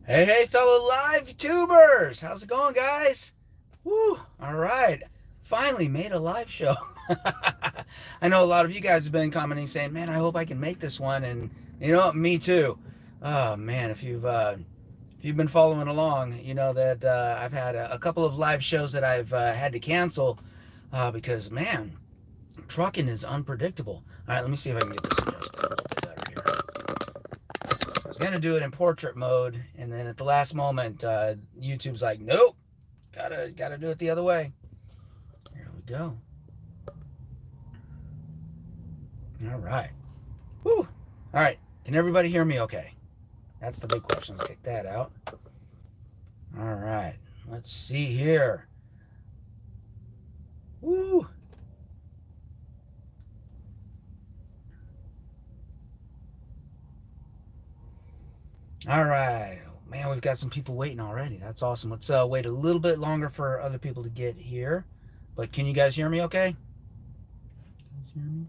Hey, fellow live tubers! How's it going, guys? Woo! All right. Finally made a live show. I know a lot of you guys have been commenting saying, man, I hope I can make this one. And you know what? Me too. Oh, man, if you've been following along, you know that I've had a couple of live shows that I've had to cancel because, man, trucking is unpredictable. All right, let me see if I can get this adjusted a little bit better here. I was gonna do it in portrait mode, and then at the last moment, YouTube's like, "Nope, gotta do it the other way." Here we go. All right. Woo. All right. Can everybody hear me? Okay. That's the big question. Let's take that out. All right. Let's see here. Woo. All right. Man, we've got some people waiting already. That's awesome. Let's wait a little bit longer for other people to get here. But can you guys hear me okay? Can you guys hear me?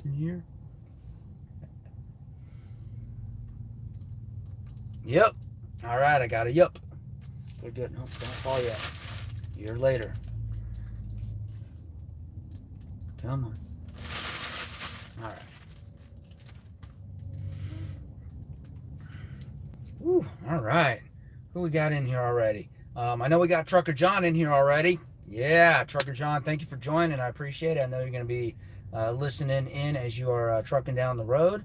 Can you hear? Yep. All right, I got a yup. Good, good. Nope, don't fall yet. A year later. Come on. All right. Woo, all right. Who we got in here already? I know we got Trucker John in here already. Yeah, Trucker John, thank you for joining. I appreciate it. I know you're going to be listening in as you are trucking down the road.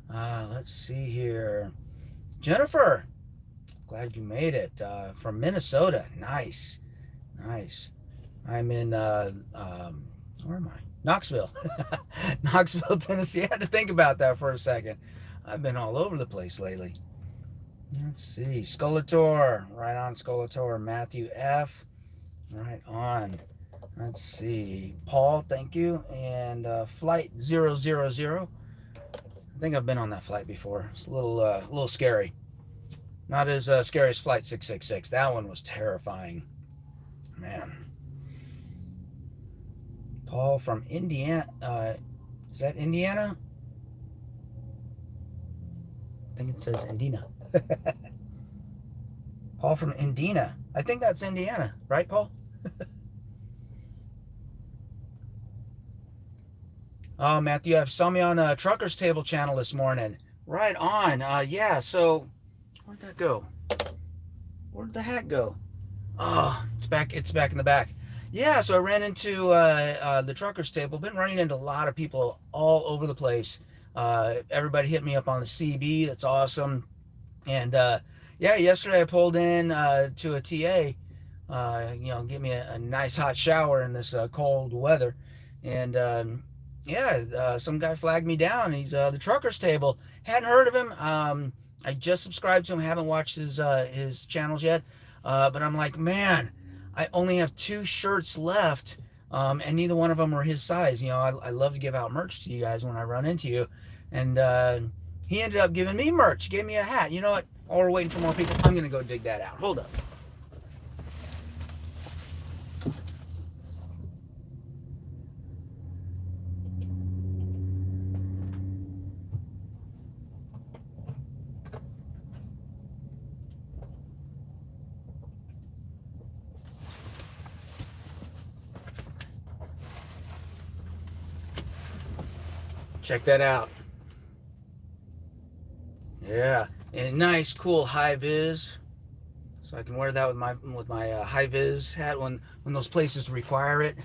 Let's see here. Jennifer, glad you made it. From Minnesota. Nice. Nice. I'm in, where am I? Knoxville. Knoxville, Tennessee. I had to think about that for a second. I've been all over the place lately. Let's see. Skulator. Right on, Skulator. Matthew F. Right on. Let's see. Paul, thank you. And flight 000. I think I've been on that flight before. It's a little scary. Not as scary as Flight 666. That one was terrifying. Man. Paul from Indiana. Is that Indiana? I think it says Indiana. Paul from Indiana. I think that's Indiana, right, Paul? Oh, Matthew, I saw me on a Trucker's Table channel this morning. Right on. Yeah, so where'd that go? Where'd the hat go? Oh, it's back in the back. Yeah, so I ran into the Trucker's Table. Been running into a lot of people all over the place. Everybody hit me up on the CB. That's awesome. And yeah, yesterday I pulled in to a TA, give me a nice hot shower in this cold weather. And yeah, some guy flagged me down. He's the Trucker's Table. Hadn't heard of him. I just subscribed to him. Haven't watched his channels yet. But I'm like, man, I only have 2 shirts left. And neither one of them are his size. I love to give out merch to you guys when I run into you. And he ended up giving me merch. He gave me a hat. You know what? While we're waiting for more people, I'm going to go dig that out. Hold up. Check that out. Yeah, and nice, cool high vis. So I can wear that with my high vis hat when those places require it.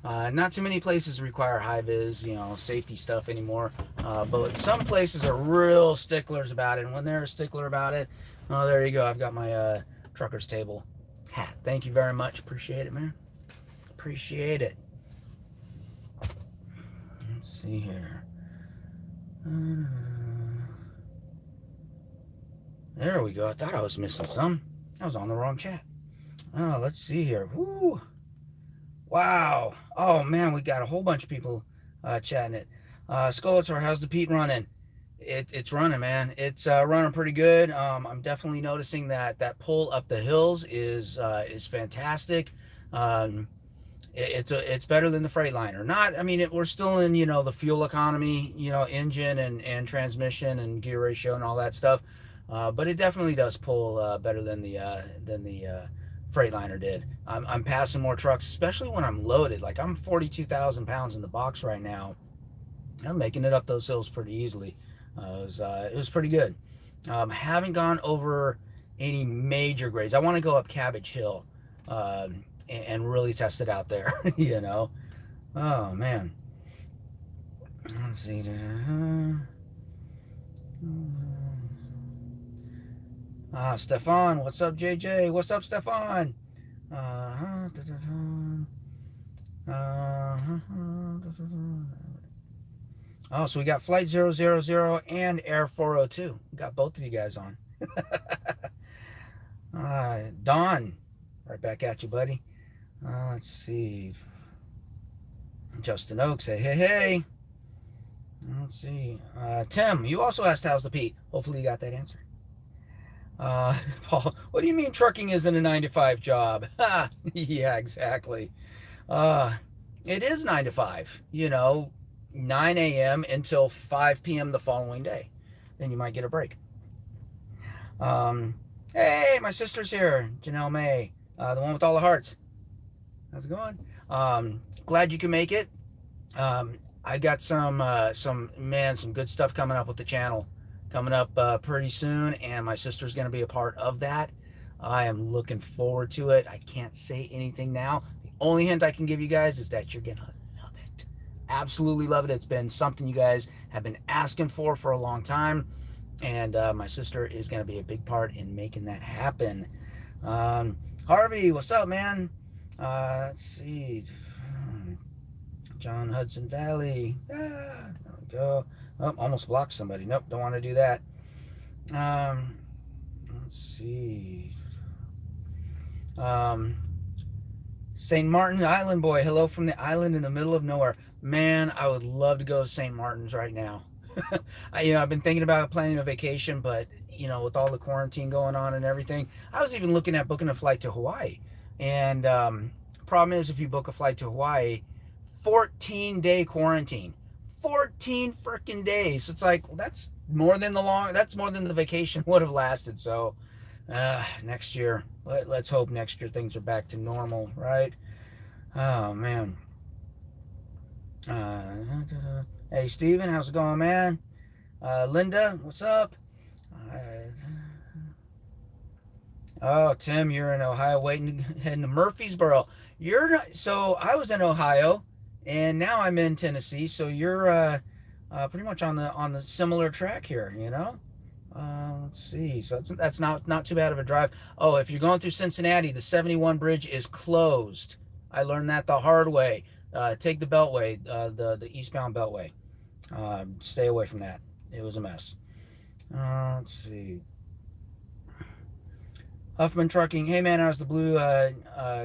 Not too many places require high vis, safety stuff anymore. But some places are real sticklers about it. And when they're a stickler about it, oh, there you go. I've got my Trucker's Table hat. Thank you very much. Appreciate it, man. Appreciate it. Let's see here. There we go. I thought I was missing some. I was on the wrong chat. Oh, let's see here. Woo. Wow. Oh, man, we got a whole bunch of people chatting it. Skulator, how's the Pete running? It's running, man. It's running pretty good. I'm definitely noticing that pull up the hills is fantastic. It's better than the Freightliner. Not, I mean, we're still in, the fuel economy, engine and transmission and gear ratio and all that stuff. but it definitely does pull better than the Freightliner did. I'm passing more trucks, especially when I'm loaded. Like I'm 42,000 pounds in the box right now. I'm making it up those hills pretty easily. It was pretty good. Haven't gone over any major grades. I want to go up Cabbage Hill and really test it out there. You know. Oh man. Let's see. Stefan, what's up, JJ? What's up, Stefan? Oh, so we got Flight 000 and Air 402. We got both of you guys on. Don, right back at you, buddy. Let's see. Justin Oaks, hey. Let's see. Tim, you also asked how's the Pete. Hopefully you got that answer. Paul, what do you mean trucking isn't a 9 to 5 job? Yeah, exactly. It is 9 to 5, 9 a.m. until 5 p.m. the following day. Then you might get a break. Hey, my sister's here, Janelle May, the one with all the hearts. How's it going? Glad you can make it. I got some good stuff coming up with the channel. Coming up pretty soon, and my sister's going to be a part of that. I am looking forward to it. I can't say anything now. The only hint I can give you guys is that you're going to love it. Absolutely love it. It's been something you guys have been asking for a long time, and my sister is going to be a big part in making that happen. Harvey, what's up, man? Let's see. John Hudson Valley. There we go. Oh, almost blocked somebody. Nope, don't want to do that. Let's see. St. Martin Island boy. Hello from the island in the middle of nowhere. Man, I would love to go to St. Martin's right now. I've been thinking about planning a vacation, but with all the quarantine going on and everything, I was even looking at booking a flight to Hawaii. And problem is, if you book a flight to Hawaii, 14-day quarantine. 14 freaking days. It's like, well, that's more than the vacation would have lasted. So next year, let's hope next year things are back to normal, right? Oh man. Hey Steven, how's it going, man? Linda, what's up? Oh, Tim, you're in Ohio heading to Murfreesboro. You're not, so I was in Ohio and now I'm in Tennessee, so you're pretty much on the similar track here, Let's see. So that's not too bad of a drive. Oh, if you're going through Cincinnati, the 71 bridge is closed. I learned that the hard way. Take the Beltway, the eastbound Beltway. Stay away from that. It was a mess. Let's see. Huffman Trucking. Hey man, I was the blue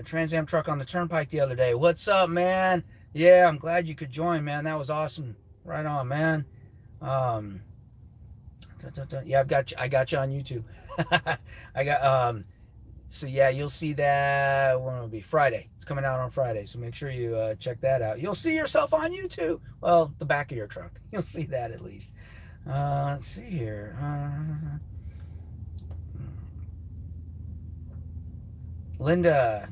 Trans Am truck on the turnpike the other day. What's up, man? Yeah, I'm glad you could join, man. That was awesome. Right on, man. Yeah, I got you on YouTube. So yeah, you'll see that when it'll be Friday. It's coming out on Friday, so make sure you check that out. You'll see yourself on YouTube. Well, the back of your truck. You'll see that at least. Let's see here. Linda,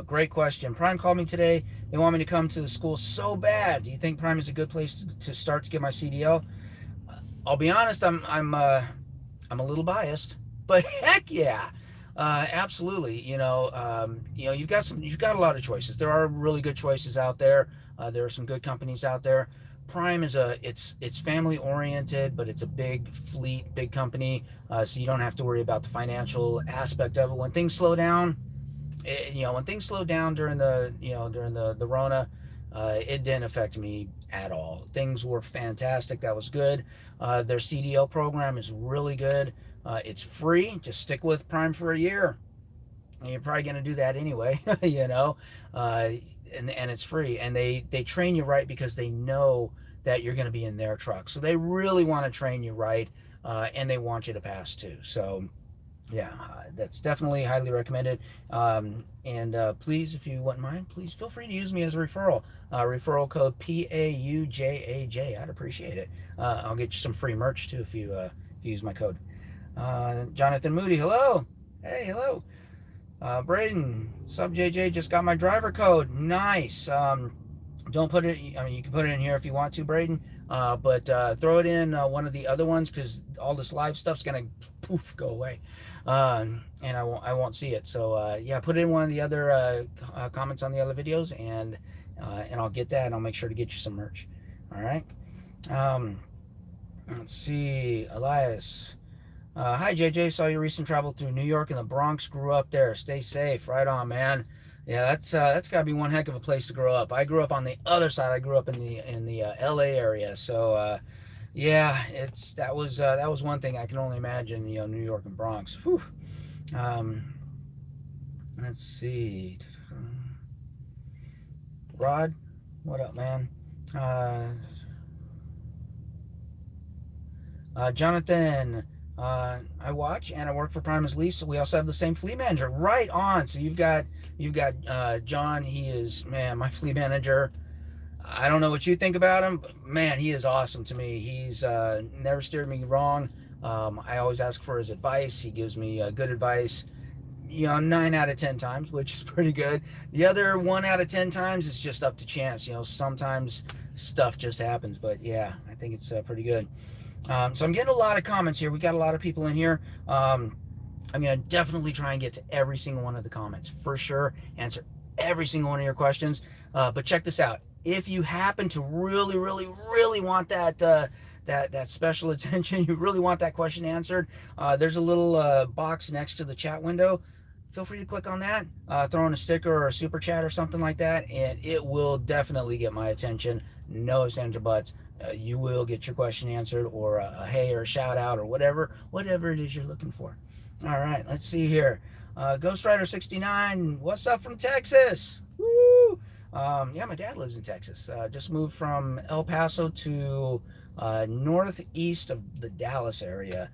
great question. Prime called me today. They want me to come to the school so bad. Do you think Prime is a good place to start to get my CDL? I'll be honest, I'm a little biased, but heck yeah, absolutely. You've got a lot of choices. There are really good choices out there. There are some good companies out there. Prime is it's family oriented, but it's a big fleet, big company, so you don't have to worry about the financial aspect of it. When things slow down, when things slowed down during the Rona, it didn't affect me at all. Things were fantastic. That was good. Their CDL program is really good. It's free. Just stick with Prime for a year. And you're probably going to do that anyway, and it's free. And they train you right because they know that you're going to be in their truck. So they really want to train you right, and they want you to pass too. So yeah, that's definitely highly recommended. Please, if you wouldn't mind, please feel free to use me as a referral. Referral code PAUJAJ. I'd appreciate it. I'll get you some free merch too if you use my code. Jonathan Moody, hello. Hey, hello. Braden, sub JJ, just got my driver code. Nice. Don't put it, I mean, you can put it in here if you want to, Braden, but throw it in one of the other ones because all this live stuff's going to poof, go away. And I won't see it. So, yeah, put it in one of the other comments on the other videos, and I'll get that, and I'll make sure to get you some merch. All right. Um, let's see. Elias. Hi, JJ. Saw your recent travel through New York and the Bronx. Grew up there. Stay safe. Right on, man. Yeah, that's got to be one heck of a place to grow up. I grew up on the other side. I grew up in the LA area. So yeah, that was one thing I can only imagine. You know, New York and Bronx. Whew. Um, let's see. Rod, what up, man? Jonathan, I watch and I work for Prime as lease. So we also have the same fleet manager. Right on. So you've got John. He is, man, my fleet manager. I don't know what you think about him, but man, he is awesome to me. He's never steered me wrong. I always ask for his advice. He gives me good advice. You know, 9 out of 10 times, which is pretty good. The other 1 out of 10 times is just up to chance. You know, sometimes stuff just happens, but yeah, I think it's pretty good. So I'm getting a lot of comments here. We got a lot of people in here. I'm going to definitely try and get to every single one of the comments for sure. Answer every single one of your questions. But check this out. If you happen to really, really, really want that that special attention, you really want that question answered, there's a little box next to the chat window. Feel free to click on that, throw in a sticker or a super chat or something like that, and it will definitely get my attention. No ifs, ands, or buts. You will get your question answered, or a hey, or a shout out, or whatever it is you're looking for. All right, let's see here. Ghost Rider 69, what's up from Texas? Woo! Yeah, my dad lives in Texas. Just moved from El Paso to northeast of the Dallas area.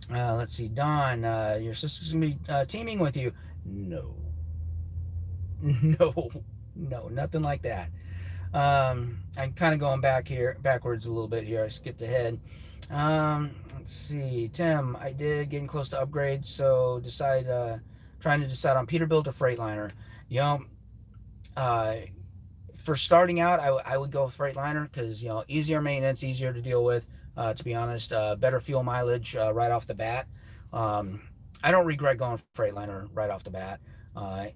Let's see, Don, your sister's gonna be teaming with you. No, no, no, nothing like that. I'm kind of going backwards a little bit here. I skipped ahead. Let's see, Tim, I did getting close to upgrade, so trying to decide on Peterbilt or Freightliner. You know, for starting out, I would go with Freightliner because, you know, easier maintenance, easier to deal with. To be honest, better fuel mileage right off the bat. I don't regret going Freightliner right off the bat.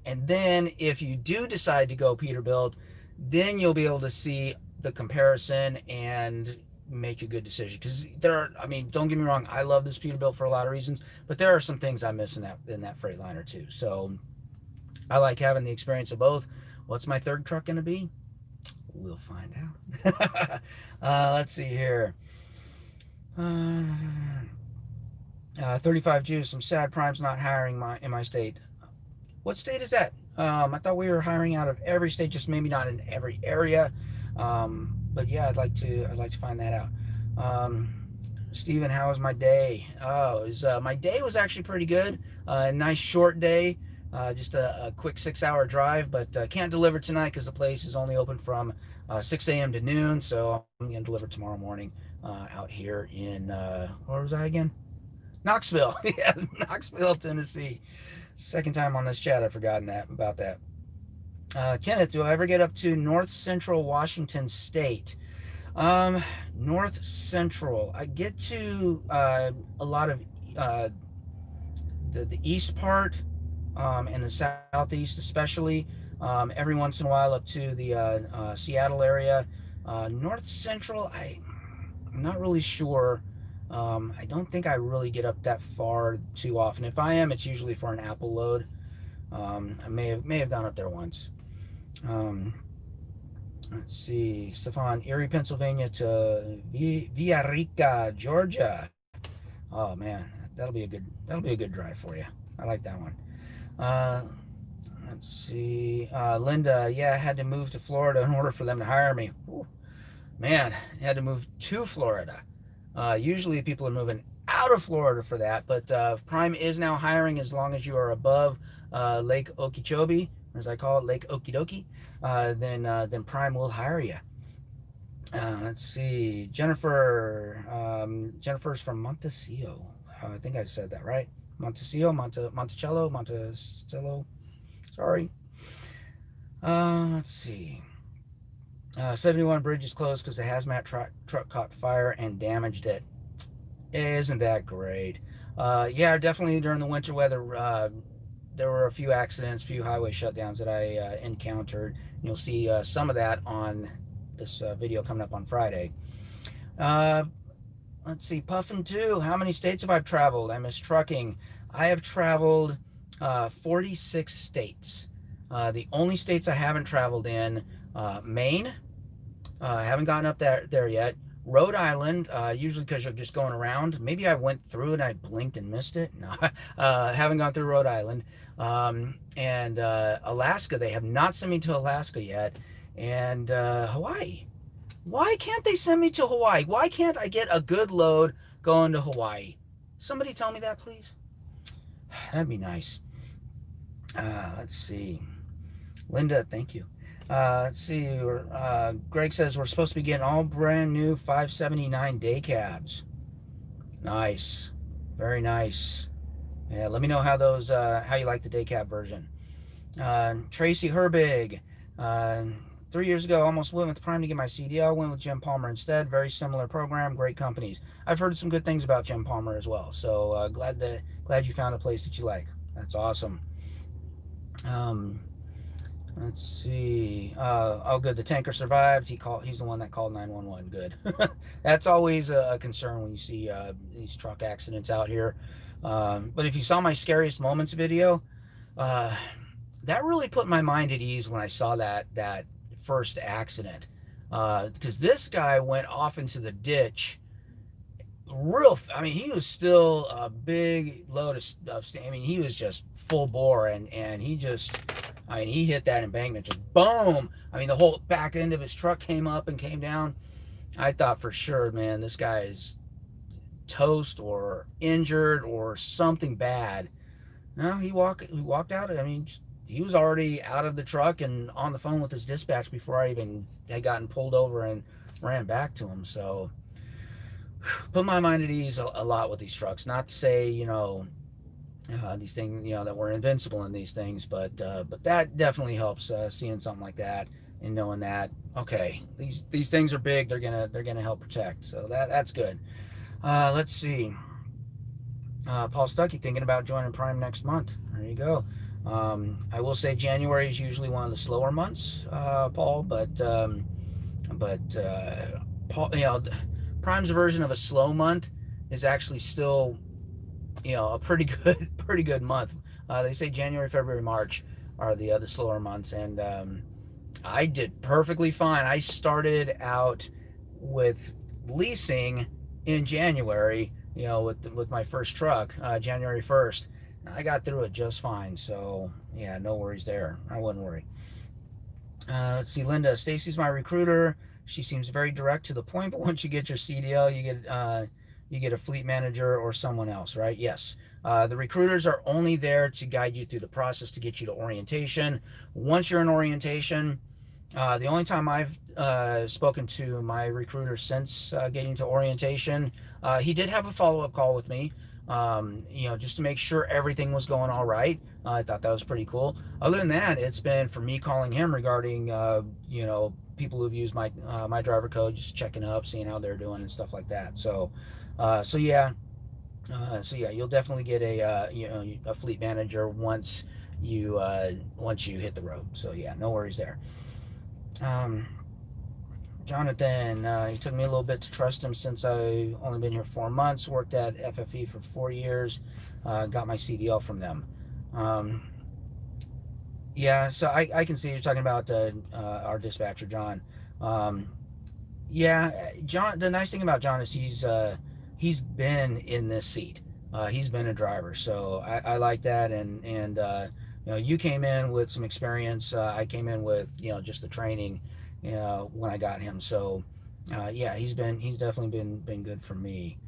And then if you do decide to go Peterbilt, then you'll be able to see the comparison and make a good decision. Because I mean, don't get me wrong, I love this Peterbilt for a lot of reasons, but there are some things I miss in that Freightliner too. So I like having the experience of both. What's my third truck going to be? We'll find out. Let's see here. 35 Juice. I'm sad Prime's not hiring in my state. What state is that? I thought we were hiring out of every state, just maybe not in every area. But yeah, I'd like to find that out. Steven, how was my day? My day was actually pretty good. A nice short day. Just a quick 6-hour drive, but can't deliver tonight because the place is only open from 6 a.m. to noon. So I'm going to deliver tomorrow morning out here in, where was I again? Knoxville. Yeah, Knoxville, Tennessee. Second time on this chat I've forgotten about that. Kenneth, do I ever get up to North Central Washington State? North Central. I get to a lot of the east part and the southeast especially. Every once in a while up to the Seattle area. North Central, I'm not really sure. I don't think I really get up that far too often. If I am, it's usually for an Apple load. I may have gone up there once. Let's see, Stefan, Erie, Pennsylvania to Villarica, Georgia. Oh man, that'll be a good drive for you. I like that one. Let's see, Linda, yeah, I had to move to Florida in order for them to hire me. Ooh, man, I had to move to Florida. Usually people are moving out of Florida for that, but Prime is now hiring as long as you are above Lake Okeechobee, as I call it, Lake Okidoki. Then Prime will hire you. Let's see, Jennifer, Jennifer's from Montecillo. I think I said that right. Montecillo, Monticello. Sorry. Let's see. 71 bridge is closed because the hazmat truck caught fire and damaged it. Isn't that great? Yeah, definitely during the winter weather, there were a few accidents, few highway shutdowns that I encountered. You'll see some of that on this video coming up on Friday. Let's see, Puffin 2. How many states have I traveled? I miss trucking. I have traveled 46 states. The only states I haven't traveled in, Maine. I haven't gotten up there yet. Rhode Island, usually because you're just going around. Maybe I went through and I blinked and missed it. No, haven't gone through Rhode Island. And Alaska, they have not sent me to Alaska yet. And Hawaii. Why can't they send me to Hawaii? Why can't I get a good load going to Hawaii? Somebody tell me that, please. That'd be nice. Let's see. Linda, thank you. Let's see. Greg says we're supposed to be getting all brand new 579 day cabs. Nice. Very nice. Yeah, let me know how those, how you like the day cab version. Tracy Herbig. 3 years ago, almost went with Prime to get my CDL. Went with Jim Palmer instead. Very similar program, great companies. I've heard some good things about Jim Palmer as well. So glad you found a place that you like. That's awesome. Let's see. Oh, good. The tanker survived. He's the one that called 911. Good. That's always a concern when you see these truck accidents out here. But if you saw my scariest moments video, that really put my mind at ease when I saw that first accident. Because this guy went off into the ditch. I mean, he was still a big load of I mean, he was just full bore, and he just, I mean, he hit that embankment, just boom. I mean, the whole back end of his truck came up and came down. I thought for sure, man, this guy is toast or injured or something bad. No, he walked out. I mean, he was already out of the truck and on the phone with his dispatch before I even had gotten pulled over and ran back to him. So put my mind at ease a lot with these trucks. Not to say, you know, these things, you know, that we're invincible in these things, but that definitely helps, seeing something like that and knowing that, okay, these things are big. They're gonna help protect. So that's good. Let's see. Paul Stuckey thinking about joining Prime next month. There you go. I will say January is usually one of the slower months, Paul, but Paul, you know, Prime's version of a slow month is actually still, you know, a pretty good month. They say January, February, March are the slower months, and I did perfectly fine. I started out with leasing in January, you know, with my first truck, January 1st. I got through it just fine, so yeah, no worries there. I wouldn't worry. Let's see, Linda. Stacy's my recruiter. She seems very direct to the point, but once you get your CDL, you get a fleet manager or someone else, right? Yes. The recruiters are only there to guide you through the process to get you to orientation. Once you're in orientation, the only time I've spoken to my recruiter since getting to orientation, he did have a follow-up call with me, you know, just to make sure everything was going all right. I thought that was pretty cool. Other than that, it's been for me calling him regarding, you know, people who've used my driver code, just checking up, seeing how they're doing and stuff like that. So yeah, you'll definitely get you know, a fleet manager once you hit the road. So yeah, no worries there. Jonathan, it took me a little bit to trust him since I only been here 4 months, worked at FFE for 4 years, got my CDL from them. Yeah, so I can see you're talking about our dispatcher, John. Yeah, John, the nice thing about John is he's been in this seat. He's been a driver, so I like that, and you know, you came in with some experience. I came in with, you know, just the training, you know, when I got him. So yeah, he's definitely been good for me.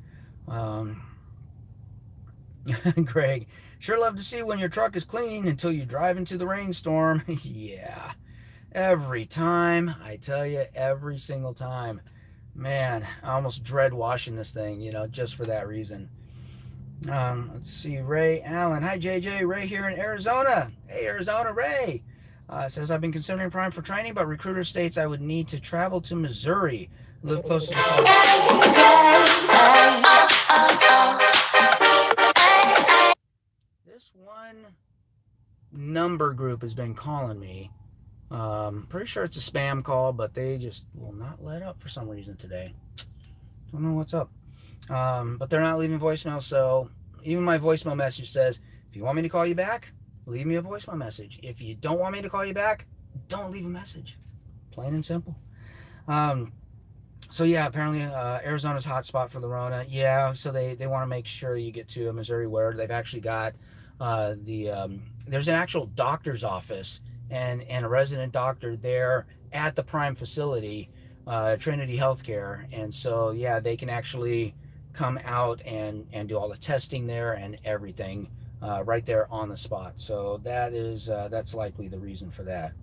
Greg, sure love to see when your truck is clean until you drive into the rainstorm. Yeah, every time, I tell you, every single time. Man, I almost dread washing this thing, just for that reason. Let's see, Ray Allen. Hi, JJ. Ray here in Arizona. Hey, Arizona, Ray. Says, I've been considering Prime for training, but recruiter states I would need to travel to Missouri. Live close to the site. This one number group has been calling me. Pretty sure it's a spam call, but they just will not let up for some reason today. Don't know what's up. But they're not leaving voicemail, so even my voicemail message says, if you want me to call you back, leave me a voicemail message. If you don't want me to call you back, don't leave a message. Plain and simple. So yeah, apparently Arizona's hotspot for the Rona. Yeah, so they want to make sure you get to a Missouri where they've actually got there's an actual doctor's office and a resident doctor there at the Prime facility, Trinity Healthcare. And so yeah, they can actually come out and do all the testing there and everything right there on the spot. So that's likely the reason for that.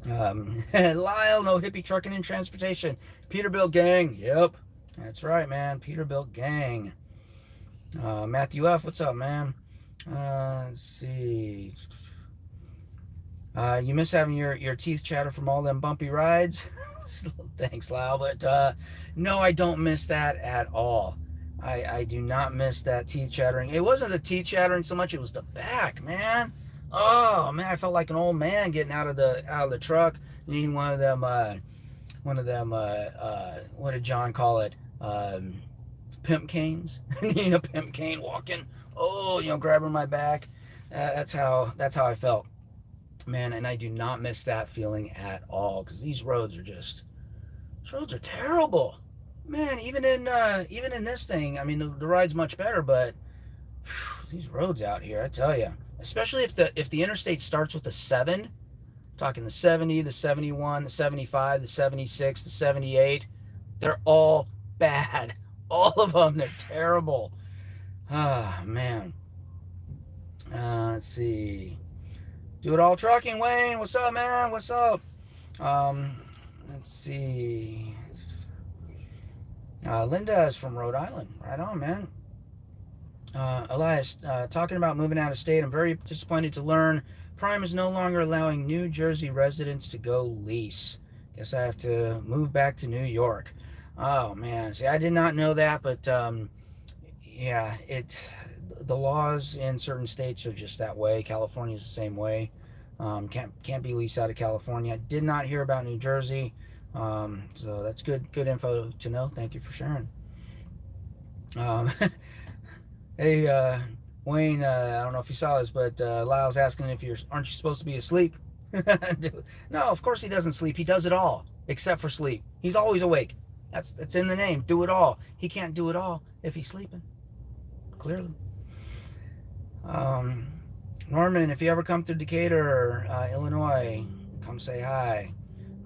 Lyle, no hippie trucking and transportation. Peterbilt gang. Yep, that's right, man. Peterbilt gang. Matthew F, what's up, man? Let's see. You miss having your teeth chatter from all them bumpy rides? Thanks, Lyle, but no, I don't miss that at all. I do not miss that teeth chattering. It wasn't the teeth chattering so much, it was the back, man. Oh man, I felt like an old man getting out of the truck, needing one of them what did John call it? Pimp canes. Needing a pimp cane walking. Oh, grabbing my back. That's how I felt, man. And I do not miss that feeling at all, because these roads are terrible, man. Even in this thing, I mean, the ride's much better, but whew, these roads out here, I tell you. Especially if the interstate starts with a 7, talking the 70, the 71, the 75, the 76, the 78, they're all bad. All of them, they're terrible. Ah, man. Let's see. Do it all trucking, Wayne. What's up, man? What's up? Let's see. Linda is from Rhode Island. Right on, man. Elias, talking about moving out of state, I'm very disappointed to learn Prime is no longer allowing New Jersey residents to go lease. Guess I have to move back to New York. Oh man, see, I did not know that, but yeah, the laws in certain states are just that way. California's the same way. Can't be leased out of California. Did not hear about New Jersey, so that's good info to know. Thank you for sharing. Hey, Wayne, I don't know if you saw this, but Lyle's asking if aren't you supposed to be asleep? No, of course he doesn't sleep. He does it all except for sleep. He's always awake. That's in the name. Do it all. He can't do it all if he's sleeping. Clearly. Norman, if you ever come to Decatur, Illinois, come say hi.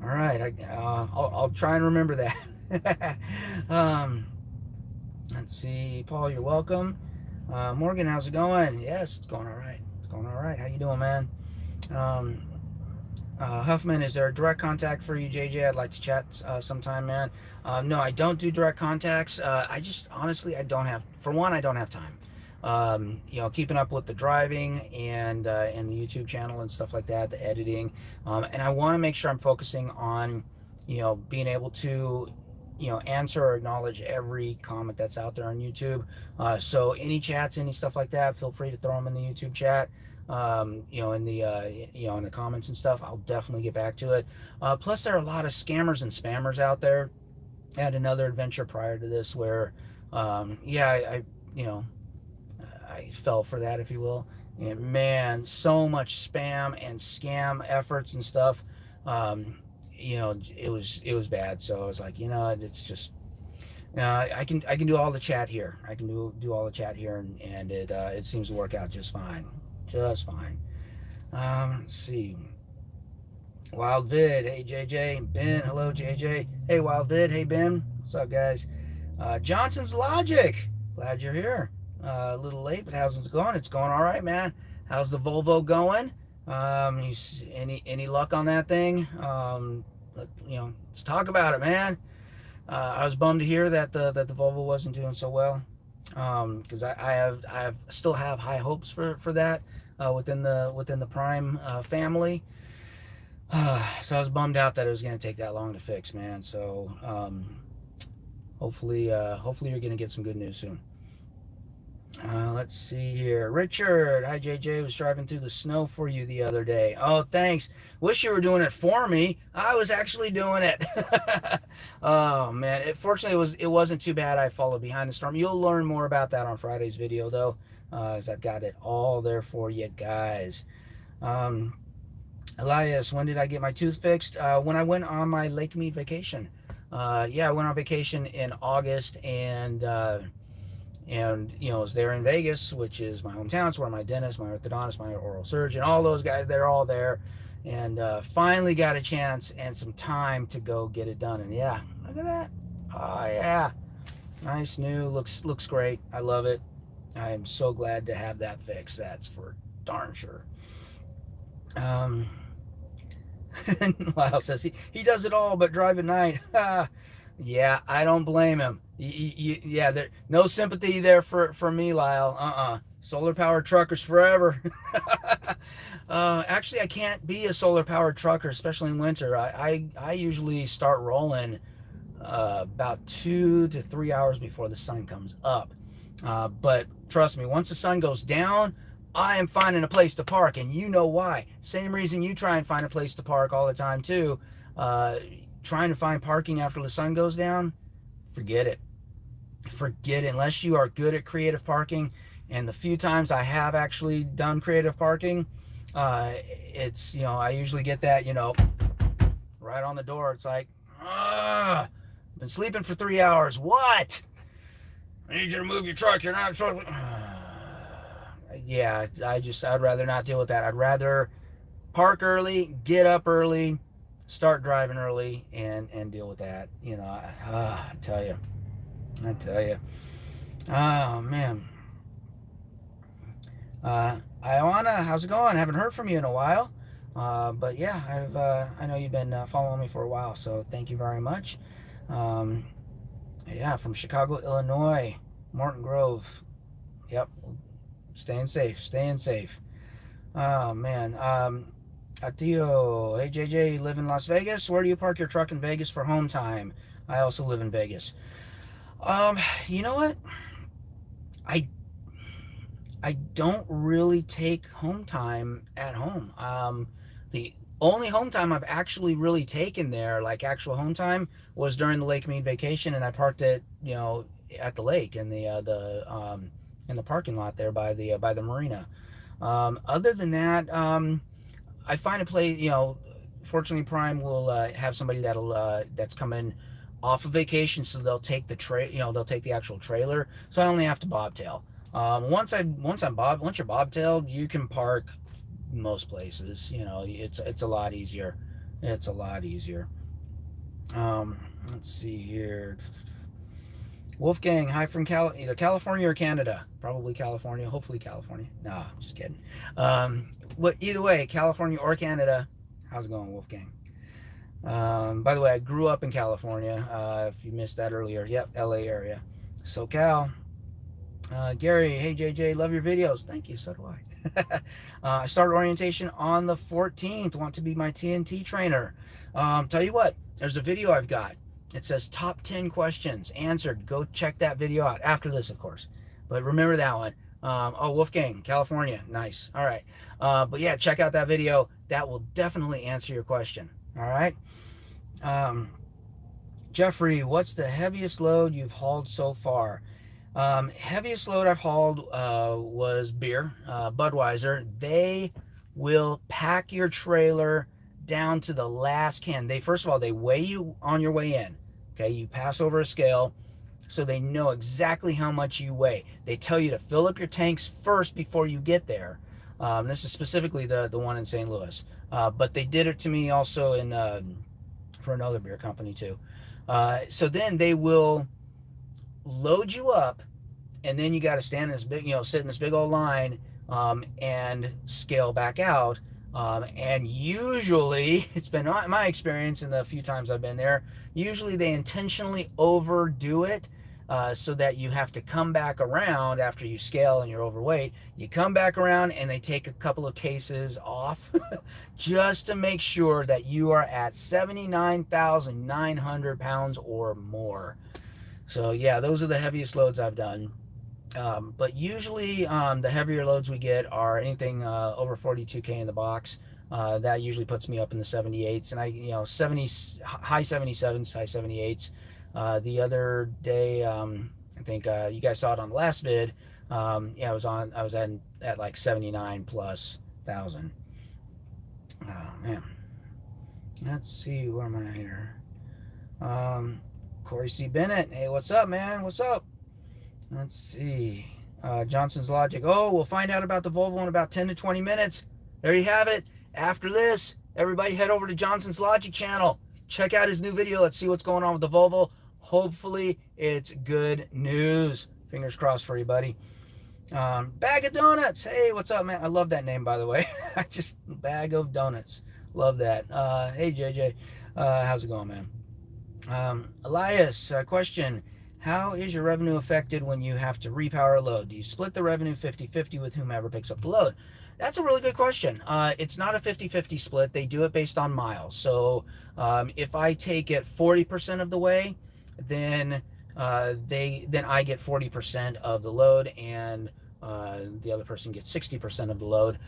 All right, I'll try and remember that. Let's see, Paul, you're welcome. Morgan, how's it going? Yes, it's going all right. It's going all right. How you doing, man? Huffman, is there a direct contact for you, JJ? I'd like to chat sometime, man. No, I don't do direct contacts. I just, honestly, I don't have time. Keeping up with the driving and the YouTube channel and stuff like that, the editing. And I want to make sure I'm focusing on, being able to, answer or acknowledge every comment that's out there on YouTube. So any chats, any stuff like that, feel free to throw them in the YouTube chat. In the comments and stuff. I'll definitely get back to it. Plus, there are a lot of scammers and spammers out there. I had another adventure prior to this where, I fell for that, if you will. And man, so much spam and scam efforts and stuff. It was bad. So I was like, it's just, I can do all the chat here. I can do all the chat here, and it seems to work out just fine. Just fine. Let's see. Wild Vid, hey JJ. Ben, hello JJ. Hey Wild Vid, hey Ben. What's up, guys? Johnson's Logic, glad you're here. A little late, but how's it going? It's going all right, man. How's the Volvo going? Any luck on that thing? Let's talk about it, man. I was bummed to hear that the Volvo wasn't doing so well, because I still have high hopes for that within the Prime family. So I was bummed out that it was going to take that long to fix, man. So hopefully you're going to get some good news soon. Let's see here. Richard, hi JJ, was driving through the snow for you the other day. Oh, thanks. Wish you were doing it for me. I was actually doing it. Oh man, fortunately it wasn't too bad. I followed behind the storm. You'll learn more about that on Friday's video though, as I've got it all there for you guys. Elias, when did I get my tooth fixed? When I went on my Lake Mead vacation. Yeah, I went on vacation in August, and you know, I was there in Vegas, which is my hometown. It's where my dentist, my orthodontist, my oral surgeon, all those guys, they're all there. And finally got a chance and some time to go get it done. And yeah, look at that. Oh yeah, nice, new, looks great. I love it. I am so glad to have that fixed. That's for darn sure. Lyle says he does it all but drive at night. Yeah, I don't blame him. Yeah, there no sympathy there for me, Lyle. Solar powered truckers forever. Actually, I can't be a solar powered trucker, especially in winter. I usually start rolling about 2 to 3 hours before the sun comes up. But trust me, once the sun goes down, I am finding a place to park, and you know why. Same reason you try and find a place to park all the time too. Trying to find parking after the sun goes down, forget it. Forget it. Unless you are good at creative parking. And the few times I have actually done creative parking, it's, you know, I usually get that, you know, right on the door. It's like, been sleeping for 3 hours. What? I need you to move your truck. You're not truck. Yeah, I'd rather not deal with that. I'd rather park early, get up early, start driving early, and deal with that. You know, I tell you. Oh man. Ioana, how's it going? I haven't heard from you in a while. But yeah, I know you've been following me for a while, so thank you very much. Yeah, from Chicago, Illinois, Morton Grove. Yep, staying safe. Oh man. Atio, hey JJ, you live in Las Vegas? Where do you park your truck in Vegas for home time? I also live in Vegas. You know what? I don't really take home time at home. The only home time I've actually really taken there, like actual home time, was during the Lake Mead vacation, and I parked it, you know, at the lake in the parking lot there by the marina. Other than that, I find a place, you know, fortunately Prime will have somebody that's coming off of vacation, so they'll take they'll take the actual trailer, so I only have to bobtail. Once you're bobtailed, you can park most places. You know, it's a lot easier. It's a lot easier. Let's see here. Wolfgang, hi from either California or Canada. Probably California. Hopefully California. Nah, I'm just kidding. But either way, California or Canada. How's it going, Wolfgang? By the way, I grew up in California. If you missed that earlier. Yep, LA area. SoCal. Gary, hey JJ, love your videos. Thank you, so do I. I started orientation on the 14th. Want to be my TNT trainer. Tell you what, there's a video I've got. It says top 10 questions answered. Go check that video out after this, of course. But remember that one. Oh, Wolfgang, California. Nice. All right. But yeah, check out that video. That will definitely answer your question. All right. Jeffrey, what's the heaviest load you've hauled so far? Heaviest load I've hauled was beer, Budweiser. They will pack your trailer down to the last can. First of all, they weigh you on your way in. Okay, you pass over a scale, so they know exactly how much you weigh. They tell you to fill up your tanks first before you get there. This is specifically the one in St. Louis, but they did it to me also in for another beer company too. So then they will load you up, and then you got to stand in this big, sit in this big old line, and scale back out. And usually, it's been my experience in the few times I've been there, usually they intentionally overdo it, so that you have to come back around after you scale and you're overweight. You come back around and they take a couple of cases off just to make sure that you are at 79,900 pounds or more. So yeah, those are the heaviest loads I've done. But usually the heavier loads we get are anything over 42K in the box. That usually puts me up in the 78s, and 70, high 77s, high 78s. The other day, I think you guys saw it on the last vid. Yeah, I was at like 79 plus thousand. Oh man. Let's see, where am I here? Corey C. Bennett. Hey, what's up, man? What's up? Let's see. Johnson's Logic. Oh, we'll find out about the Volvo in about 10 to 20 minutes. There you have it. After this, everybody head over to Johnson's Logic channel. Check out his new video. Let's see what's going on with the Volvo. Hopefully, it's good news. Fingers crossed for you, buddy. Bag of Donuts. Hey, what's up, man? I love that name, by the way. Bag of Donuts. Love that. Hey, JJ. How's it going, man? Elias, question. How is your revenue affected when you have to repower a load? Do you split the revenue 50-50 with whomever picks up the load? That's a really good question. It's not a 50-50 split. They do it based on miles. So if I take it 40% of the way, then I get 40% of the load, and the other person gets 60% of the load,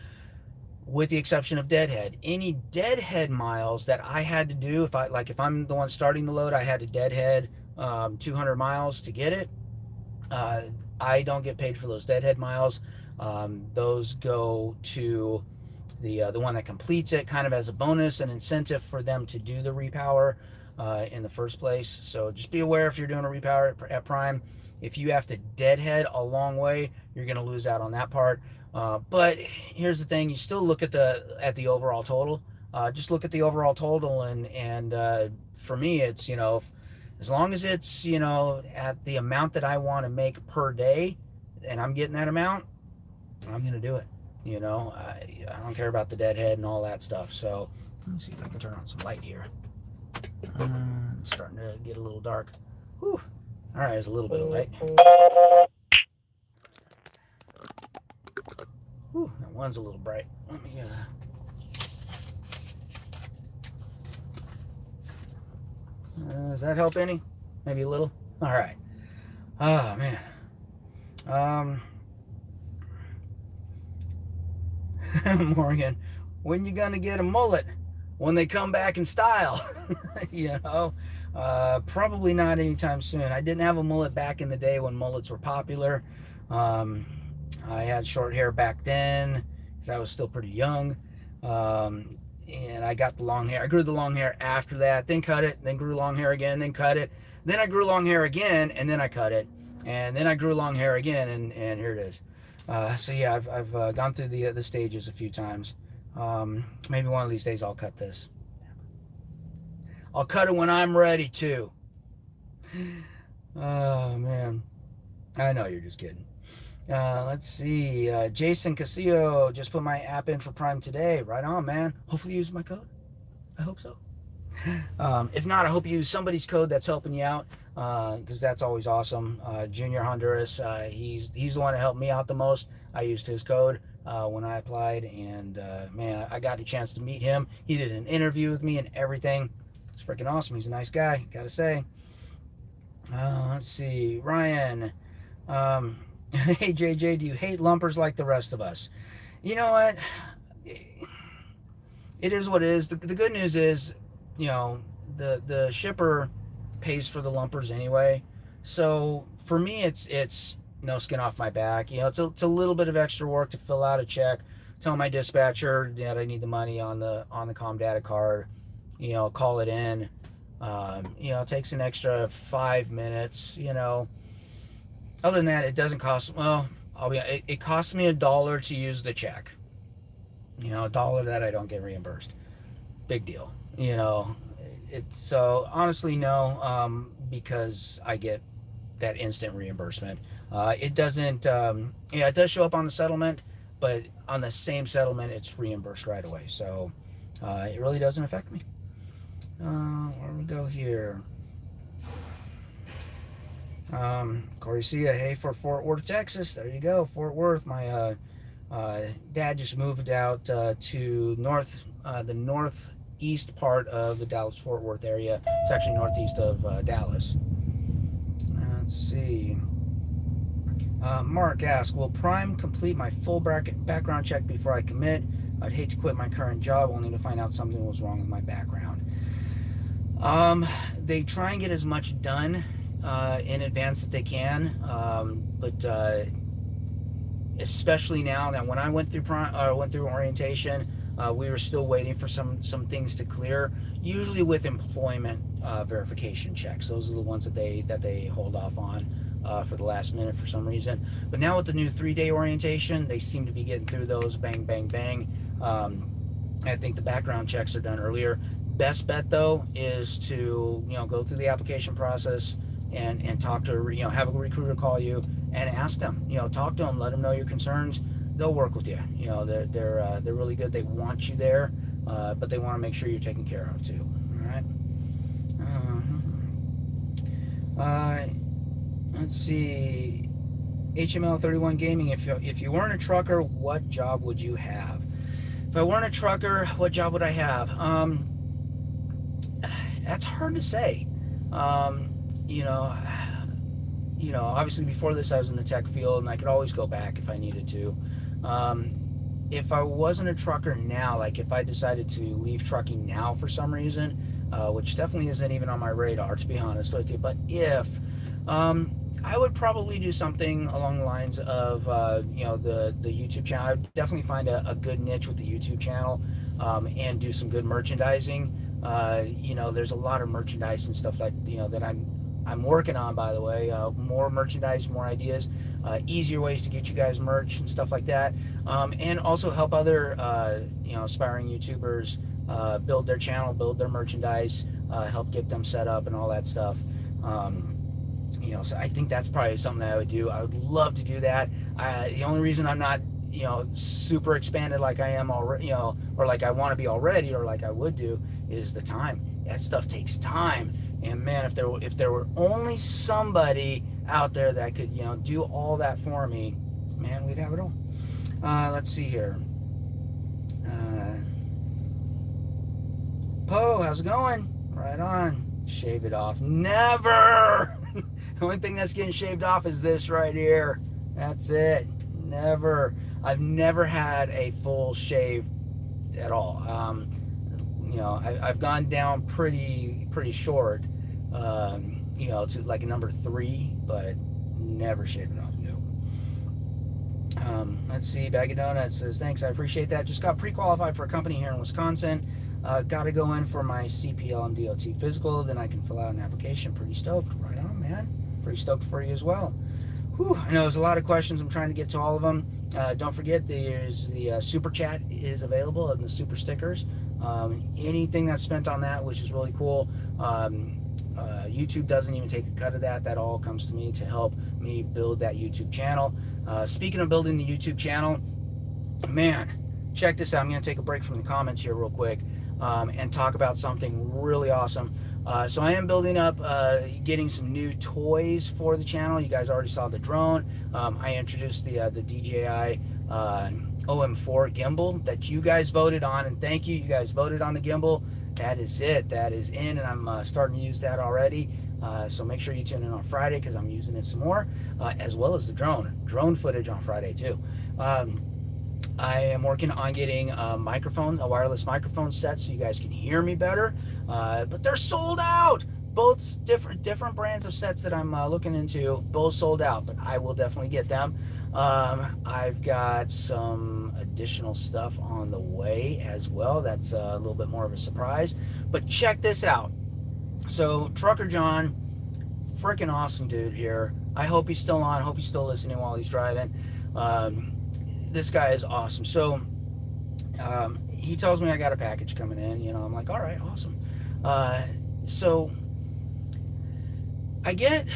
with the exception of deadhead. Any deadhead miles that I had to do, if I'm the one starting the load, I had to deadhead 200 miles to get it. I don't get paid for those deadhead miles. Those go to the one that completes it, kind of as a bonus, an incentive for them to do the repower in the first place. So just be aware, if you're doing a repower at Prime, if you have to deadhead a long way, you're going to lose out on that part. But here's the thing: you still look at the overall total. Just look at the overall total, and for me, it's as long as it's at the amount that I want to make per day, and I'm getting that amount, I'm gonna do it. I don't care about the deadhead and all that stuff. So let me see if I can turn on some light here. It's starting to get a little dark. Whew. All right, there's a little bit of light. Whew, that one's a little bright. Let me does that help any? Maybe a little? All right. Oh, man. Morgan, when you gonna get a mullet? When they come back in style. Probably not anytime soon. I didn't have a mullet back in the day when mullets were popular. I had short hair back then because I was still pretty young. And I got the long hair. I grew the long hair after that, then cut it, then grew long hair again, then cut it. Then I grew long hair again, and then I cut it. And then I grew long hair again, and here it is. So yeah, I've gone through the stages a few times. Maybe one of these days I'll cut this. I'll cut it when I'm ready to. Oh, man. I know you're just kidding. Let's see. Jason Casillo just put my app in for Prime today. Right on, man. Hopefully you use my code. I hope so. If not, I hope you use somebody's code that's helping you out, because that's always awesome. Junior Honduras, he's the one that helped me out the most. I used his code when I applied, and man, I got the chance to meet him. He did an interview with me and everything. It's freaking awesome. He's a nice guy, gotta say. Let's see. Ryan. Hey, JJ, do you hate lumpers like the rest of us? You know what? It is what it is. The good news is, the shipper pays for the lumpers anyway. So for me, it's no skin off my back. It's a little bit of extra work to fill out a check, tell my dispatcher that I need the money on the comm data card, call it in. It takes an extra 5 minutes, Other than that, it doesn't cost, it costs me $1 to use the check. $1 that I don't get reimbursed. Big deal. So honestly, no, because I get that instant reimbursement. It doesn't, it does show up on the settlement, but on the same settlement, it's reimbursed right away. So it really doesn't affect me. Where we go here? Corsia, hey, for Fort Worth, Texas. There you go, Fort Worth. My dad just moved out to the northeast part of the Dallas-Fort Worth area. It's actually northeast of Dallas. Let's see. Mark asks, will Prime complete my full background check before I commit? I'd hate to quit my current job only to find out something was wrong with my background. They try and get as much done in advance that they can, but especially now that when I went through orientation, we were still waiting for some things to clear. Usually with employment verification checks, those are the ones that they hold off on for the last minute for some reason. But now with the new 3-day orientation, they seem to be getting through those bang bang bang. I think the background checks are done earlier. Best bet though is to go through the application process and talk to have a recruiter call you and ask them, talk to them, let them know your concerns. They'll work with you. They're really good. They want you there, but they want to make sure you're taken care of too. All right. Let's see. HML31 Gaming. If you weren't a trucker, what job would you have? If I weren't a trucker, what job would I have? That's hard to say. Obviously before this I was in the tech field and I could always go back if I needed to. If I wasn't a trucker now, like if I decided to leave trucking now for some reason, which definitely isn't even on my radar to be honest with you, but if I would probably do something along the lines of the YouTube channel. I would definitely find a good niche with the YouTube channel and do some good merchandising. There's a lot of merchandise and stuff that I'm working on, by the way. More merchandise, more ideas, easier ways to get you guys merch and stuff like that, and also help other aspiring YouTubers build their channel, build their merchandise, help get them set up and all that stuff. So I think that's probably something that I would do. I would love to do that. The only reason I'm not super expanded like I am already, or like I want to be already, or like I would do, is the time. That stuff takes time. And man, if there were only somebody out there that could do all that for me, man, we'd have it all. Let's see here. Poe, how's it going? Right on. Shave it off. Never. The only thing that's getting shaved off is this right here. That's it. Never. I've never had a full shave at all. I've gone down pretty short, to like a number 3, but never shaved it off. No. Let's see. Bag of Donuts says, thanks, I appreciate that. Just got pre-qualified for a company here in Wisconsin. Got to go in for my CPL and DOT physical, then I can fill out an application. Pretty stoked. Right on, man. Pretty stoked for you as well. Whew, I know there's a lot of questions. I'm trying to get to all of them. Don't forget, there's the super chat is available and the super stickers. Anything that's spent on that, which is really cool. YouTube doesn't even take a cut of that. That all comes to me to help me build that YouTube channel. Speaking of building the YouTube channel, man, check this out. I'm going to take a break from the comments here real quick and talk about something really awesome. So I am building up, getting some new toys for the channel. You guys already saw the drone. I introduced the DJI OM4 gimbal that you guys voted on, and thank you. You guys voted on the gimbal. That is it. That is in, and I'm starting to use that already. So make sure you tune in on Friday because I'm using it some more, as well as the drone footage on Friday too. I am working on getting a wireless microphone set so you guys can hear me better, but they're sold out. Both different brands of sets that I'm looking into, both sold out, but I will definitely get them. I've got some additional stuff on the way as well. That's a little bit more of a surprise, but check this out. So Trucker John, freaking awesome dude here. I hope he's still on. I hope he's still listening while he's driving. This guy is awesome. So he tells me I got a package coming in. I'm like, all right, awesome. So I get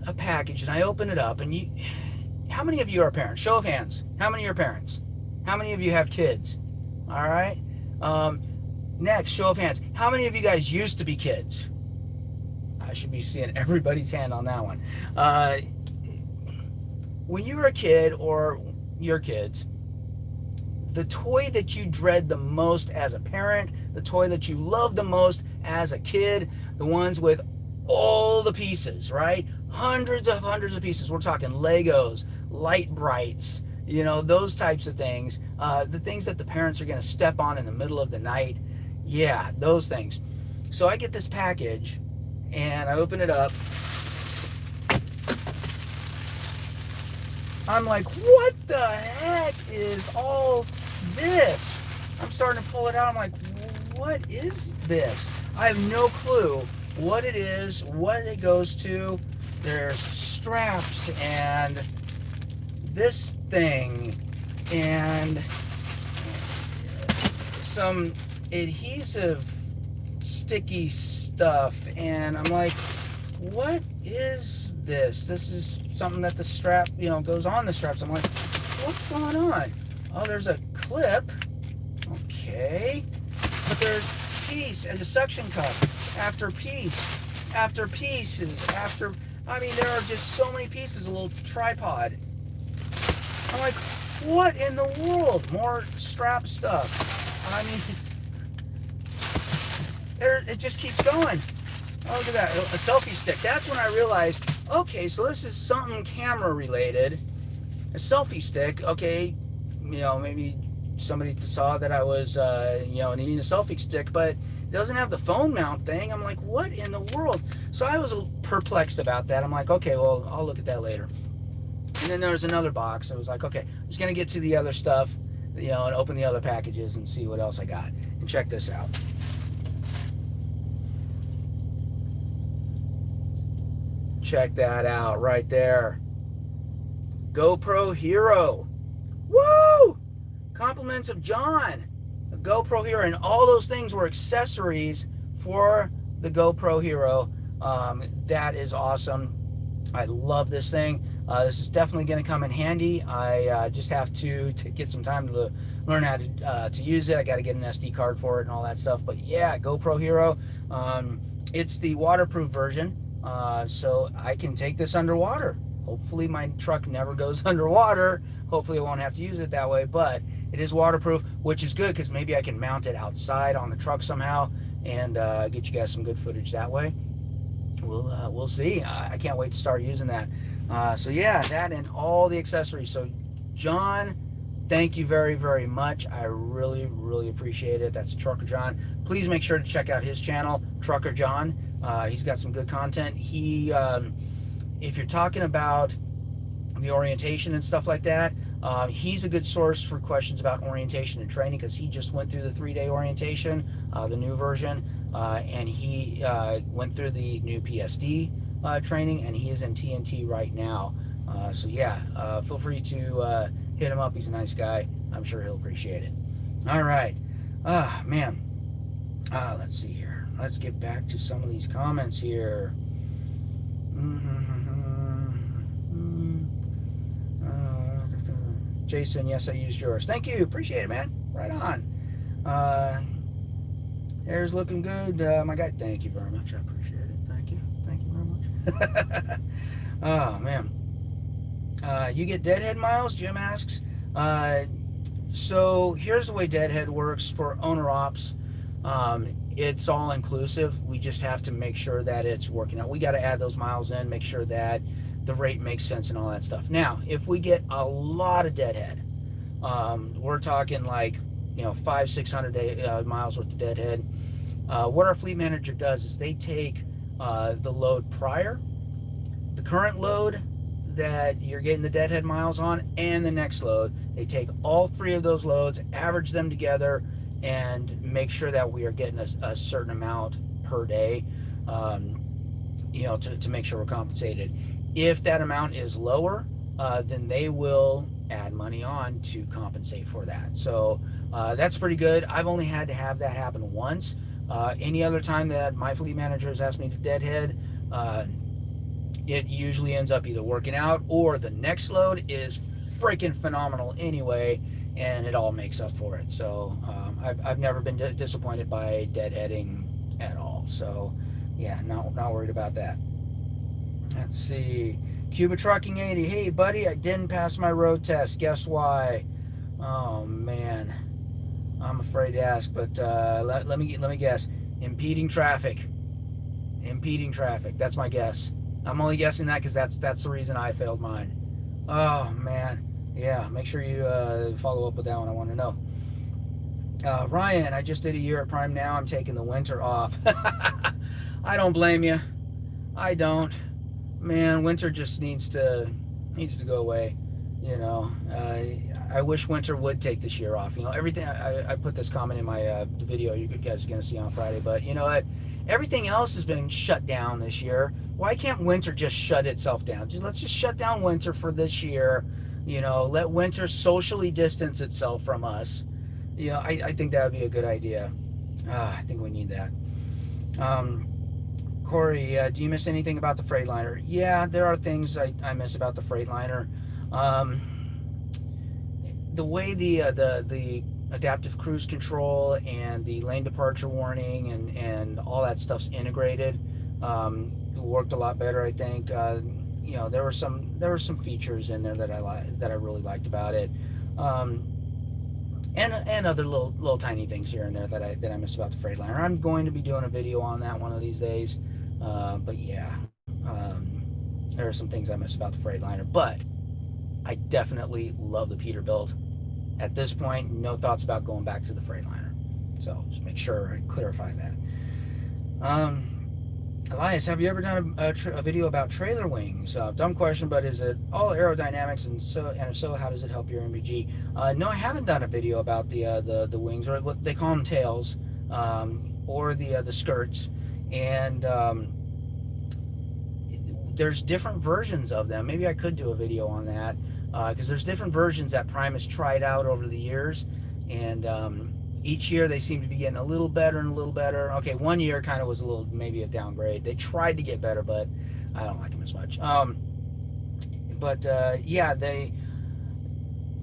a package and I open it up, and how many of you are parents? Show of hands. How many are parents? How many of you have kids? All right. Next, show of hands. How many of you guys used to be kids? I should be seeing everybody's hand on that one. When you were a kid or your kids, the toy that you dread the most as a parent, the toy that you love the most as a kid, the ones with all the pieces, right? Hundreds of pieces. We're talking Legos, Light Brights, those types of things. The things that the parents are going to step on in the middle of the night. Yeah, those things. So I get this package and I open it up. I'm like, what the heck is all this? I'm starting to pull it out. I'm like, what is this? I have no clue what it is, what it goes to. There's straps and this thing and some adhesive sticky stuff, and I'm like, what is this? This is something that the strap, goes on the straps. I'm like, what's going on? Oh, there's a clip. Okay. But there's piece and a suction cup after piece after pieces after, there are just so many pieces, a little tripod. I'm like, what in the world? More strap stuff. It just keeps going. Oh, look at that, a selfie stick. That's when I realized, okay, so this is something camera related. A selfie stick, okay, maybe somebody saw that I was, needing a selfie stick, but it doesn't have the phone mount thing. I'm like, what in the world? So I was perplexed about that. I'm like, okay, well, I'll look at that later. And then there was another box. I was like, okay, I'm just going to get to the other stuff, and open the other packages and see what else I got. And check this out. Check that out right there. GoPro Hero. Woo! Compliments of John. The GoPro Hero, and all those things were accessories for the GoPro Hero. That is awesome. I love this thing. This is definitely going to come in handy. I just have to get some time to learn how to use it. I got to get an SD card for it and all that stuff. But yeah, GoPro Hero. It's the waterproof version, so I can take this underwater. Hopefully my truck never goes underwater. Hopefully I won't have to use it that way. But it is waterproof, which is good because maybe I can mount it outside on the truck somehow and get you guys some good footage that way. We'll see. I can't wait to start using that. So yeah, that and all the accessories. So John, thank you very, very much. I really, really appreciate it. That's Trucker John. Please make sure to check out his channel, Trucker John. He's got some good content. He, if you're talking about the orientation and stuff like that, he's a good source for questions about orientation and training because he just went through the 3-day orientation, the new version, and he went through the new PSD training, and he is in TNT right now. So yeah, feel free to hit him up. He's a nice guy. I'm sure he'll appreciate it. All right. Man. Let's see here. Let's get back to some of these comments here. Jason, yes, I used yours. Thank you. Appreciate it, man. Right on. Hair's looking good. My guy, thank you very much. I appreciate it. Thank you. Thank you very much. Oh, man. You get Deadhead miles? Jim asks. So here's the way Deadhead works for owner ops. It's all inclusive. We just have to make sure that it's working out. We got to add those miles in, make sure that the rate makes sense and all that stuff. Now, if we get a lot of Deadhead, we're talking like 500-600 miles worth of Deadhead. What our fleet manager does is they take the load prior, the current load that you're getting the Deadhead miles on, and the next load. They take all three of those loads, average them together, and make sure that we are getting a certain amount per day, to make sure we're compensated. If that amount is lower, then they will add money on to compensate for that. So that's pretty good. I've only had to have that happen once. Any other time that my fleet manager has asked me to deadhead, it usually ends up either working out or the next load is freaking phenomenal anyway, and it all makes up for it. So I've never been disappointed by deadheading at all. So yeah, not worried about that. Let's see. Cuba Trucking 80. Hey, buddy, I didn't pass my road test. Guess why? Oh, man. I'm afraid to ask, but let me guess. Impeding traffic. Impeding traffic. That's my guess. I'm only guessing that because that's the reason I failed mine. Oh, man. Yeah, make sure you follow up with that one. I want to know. Ryan, I just did a year at Prime now. I'm taking the winter off. I don't blame you. I don't. Man, winter just needs to go away. You know, I wish winter would take this year off. You know, everything. I put this comment in my video you guys are gonna see on Friday. But you know what? Everything else has been shut down this year. Why can't winter just shut itself down? Let's just shut down winter for this year. You know, let winter socially distance itself from us. You know, I think that would be a good idea. I think we need that. Corey, do you miss anything about the Freightliner? Yeah, there are things I miss about the Freightliner. The way the adaptive cruise control and the lane departure warning and all that stuff's integrated, it worked a lot better, I think. You know, there were some features in there that I really liked about it. And other little tiny things here and there that I miss about the Freightliner. I'm going to be doing a video on that one of these days. But yeah, there are some things I miss about the Freightliner, but I definitely love the Peterbilt. At this point, no thoughts about going back to the Freightliner. So just make sure I clarify that. Elias, have you ever done a video about trailer wings? Dumb question, but is it all aerodynamics, and if so, how does it help your MBG? No, I haven't done a video about the wings, or what they call them, tails, or the skirts. And there's different versions of them. Maybe I could do a video on that, because there's different versions that Prime has tried out over the years, and each year they seem to be getting a little better and a little better. Okay, one year kind of was a little, maybe a downgrade. They tried to get better, but I don't like them as much. Yeah,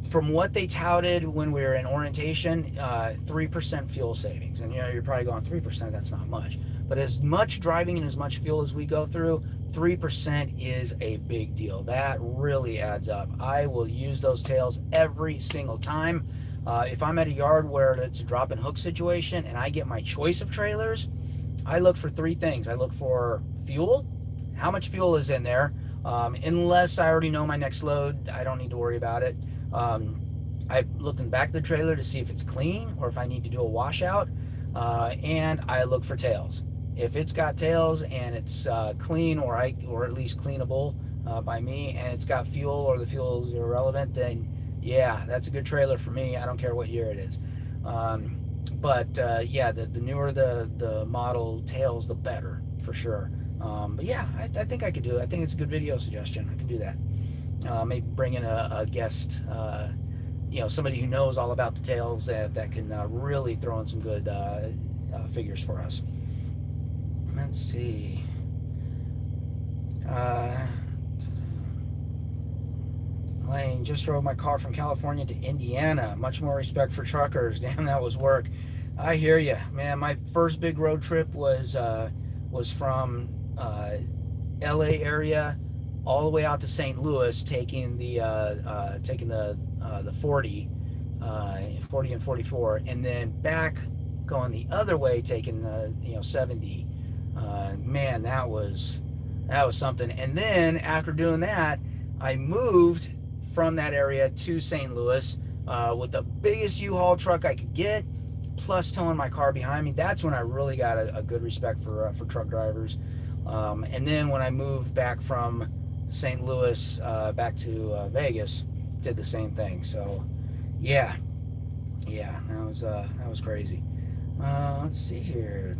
from what they touted when we were in orientation, 3% fuel savings. And you know, you're probably going, 3%, that's not much. But as much driving and as much fuel as we go through, 3% is a big deal. That really adds up. I will use those tails every single time. If I'm at a yard where it's a drop and hook situation and I get my choice of trailers, I look for three things. I look for fuel, how much fuel is in there. Unless I already know my next load, I don't need to worry about it. I look in the back of the trailer to see if it's clean or if I need to do a washout. And I look for tails. If it's got tails and it's clean, or at least cleanable by me, and it's got fuel or the fuel is irrelevant, then yeah, that's a good trailer for me. I don't care what year it is. Yeah, the newer the model tails, the better, for sure. But yeah, I think I could do it. I think it's a good video suggestion. I can do that. Maybe bring in a guest, you know, somebody who knows all about the tails that can really throw in some good figures for us. Let's see. Lane, just drove my car from California to Indiana. Much more respect for truckers. Damn, that was work. I hear you, man. My first big road trip was from LA area all the way out to St. Louis, taking the 40 and 44, and then back going the other way, taking the 70. Man, that was something. And then after doing that, I moved from that area to St. Louis with the biggest U-Haul truck I could get, plus towing my car behind me. That's when I really got a good respect for truck drivers. And then when I moved back from St. Louis back to Vegas, did the same thing. So yeah, that was crazy. Let's see here.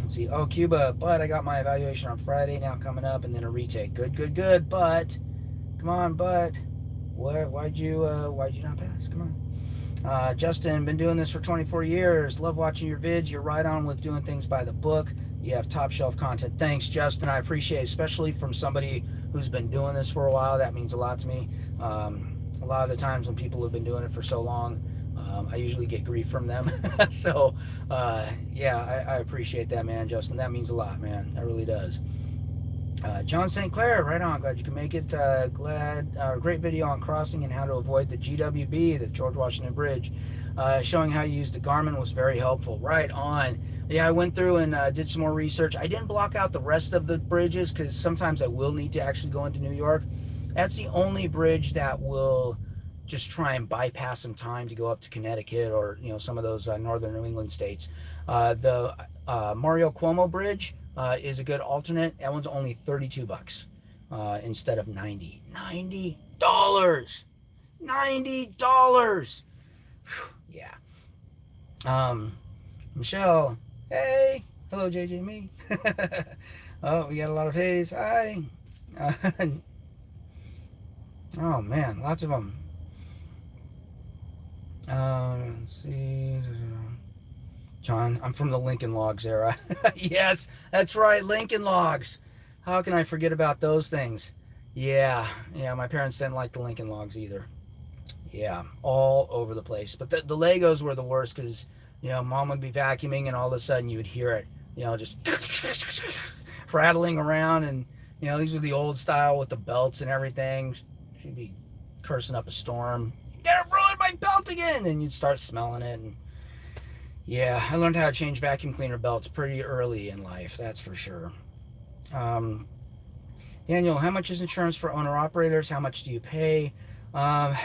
Let's see. Oh, Cuba, but I got my evaluation on Friday now coming up, and then a retake. Good. But come on, but why'd you not pass? Come on. Justin, been doing this for 24 years. Love watching your vids. You're right on with doing things by the book. You have top shelf content. Thanks, Justin. I appreciate it, especially from somebody who's been doing this for a while. That means a lot to me. A lot of the times when people have been doing it for so long, I usually get grief from them. So, yeah, I appreciate that, man, Justin. That means a lot, man. That really does. John St. Clair, right on. Glad you can make it. Great video on crossing and how to avoid the GWB, the George Washington Bridge, showing how you use the Garmin was very helpful. Right on. Yeah, I went through and did some more research. I didn't block out the rest of the bridges because sometimes I will need to actually go into New York. That's the only bridge that will just try and bypass some time to go up to Connecticut or some of those northern New England states. The Mario Cuomo Bridge is a good alternate. That one's only $32 instead of $90. $90. $90. Yeah. Michelle, hey. Hello, JJ Me. Oh, we got a lot of hays. Hi. Oh man, lots of them. Let's see. John, I'm from the Lincoln Logs era. Yes, that's right, Lincoln Logs. How can I forget about those things? Yeah, my parents didn't like the Lincoln Logs either. Yeah, all over the place. But the Legos were the worst because, mom would be vacuuming and all of a sudden you would hear it, just rattling around. And, these were the old style with the belts and everything. She'd be cursing up a storm. You ruined my belt again! And you'd start smelling it. And yeah, I learned how to change vacuum cleaner belts pretty early in life, that's for sure. Daniel, how much is insurance for owner-operators? How much do you pay? I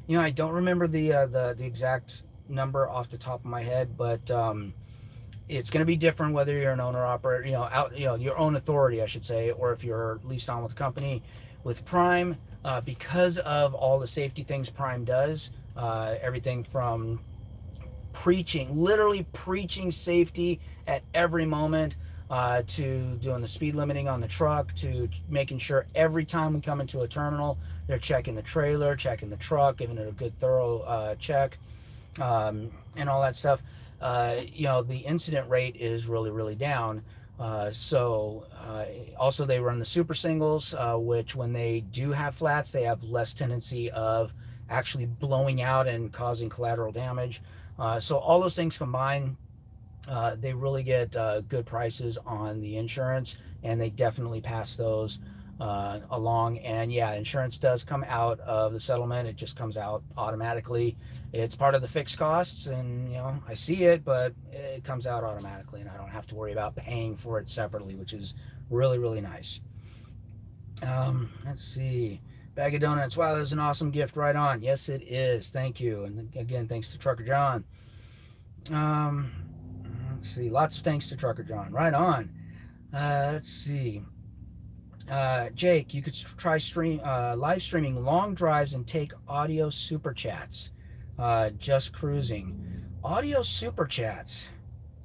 don't remember the exact number off the top of my head, but it's going to be different whether you're an owner-operator, your own authority, I should say, or if you're leased on with a company. With Prime, because of all the safety things Prime does, everything from literally preaching safety at every moment, to doing the speed limiting on the truck, to making sure every time we come into a terminal, they're checking the trailer, checking the truck, giving it a good thorough check, and all that stuff. The incident rate is really, really down. Also they run the super singles, which when they do have flats, they have less tendency of actually blowing out and causing collateral damage. So all those things combined, they really get good prices on the insurance, and they definitely pass those along. And yeah, insurance does come out of the settlement. It just comes out automatically. It's part of the fixed costs, and I see it, but it comes out automatically, and I don't have to worry about paying for it separately, which is really, really nice. Let's see. Bag of donuts. Wow, that was an awesome gift. Right on. Yes, it is. Thank you. And again, thanks to Trucker John. Let's see. Lots of thanks to Trucker John. Right on. Let's see. Jake, you could try live streaming long drives and take audio super chats. Just cruising. Audio super chats.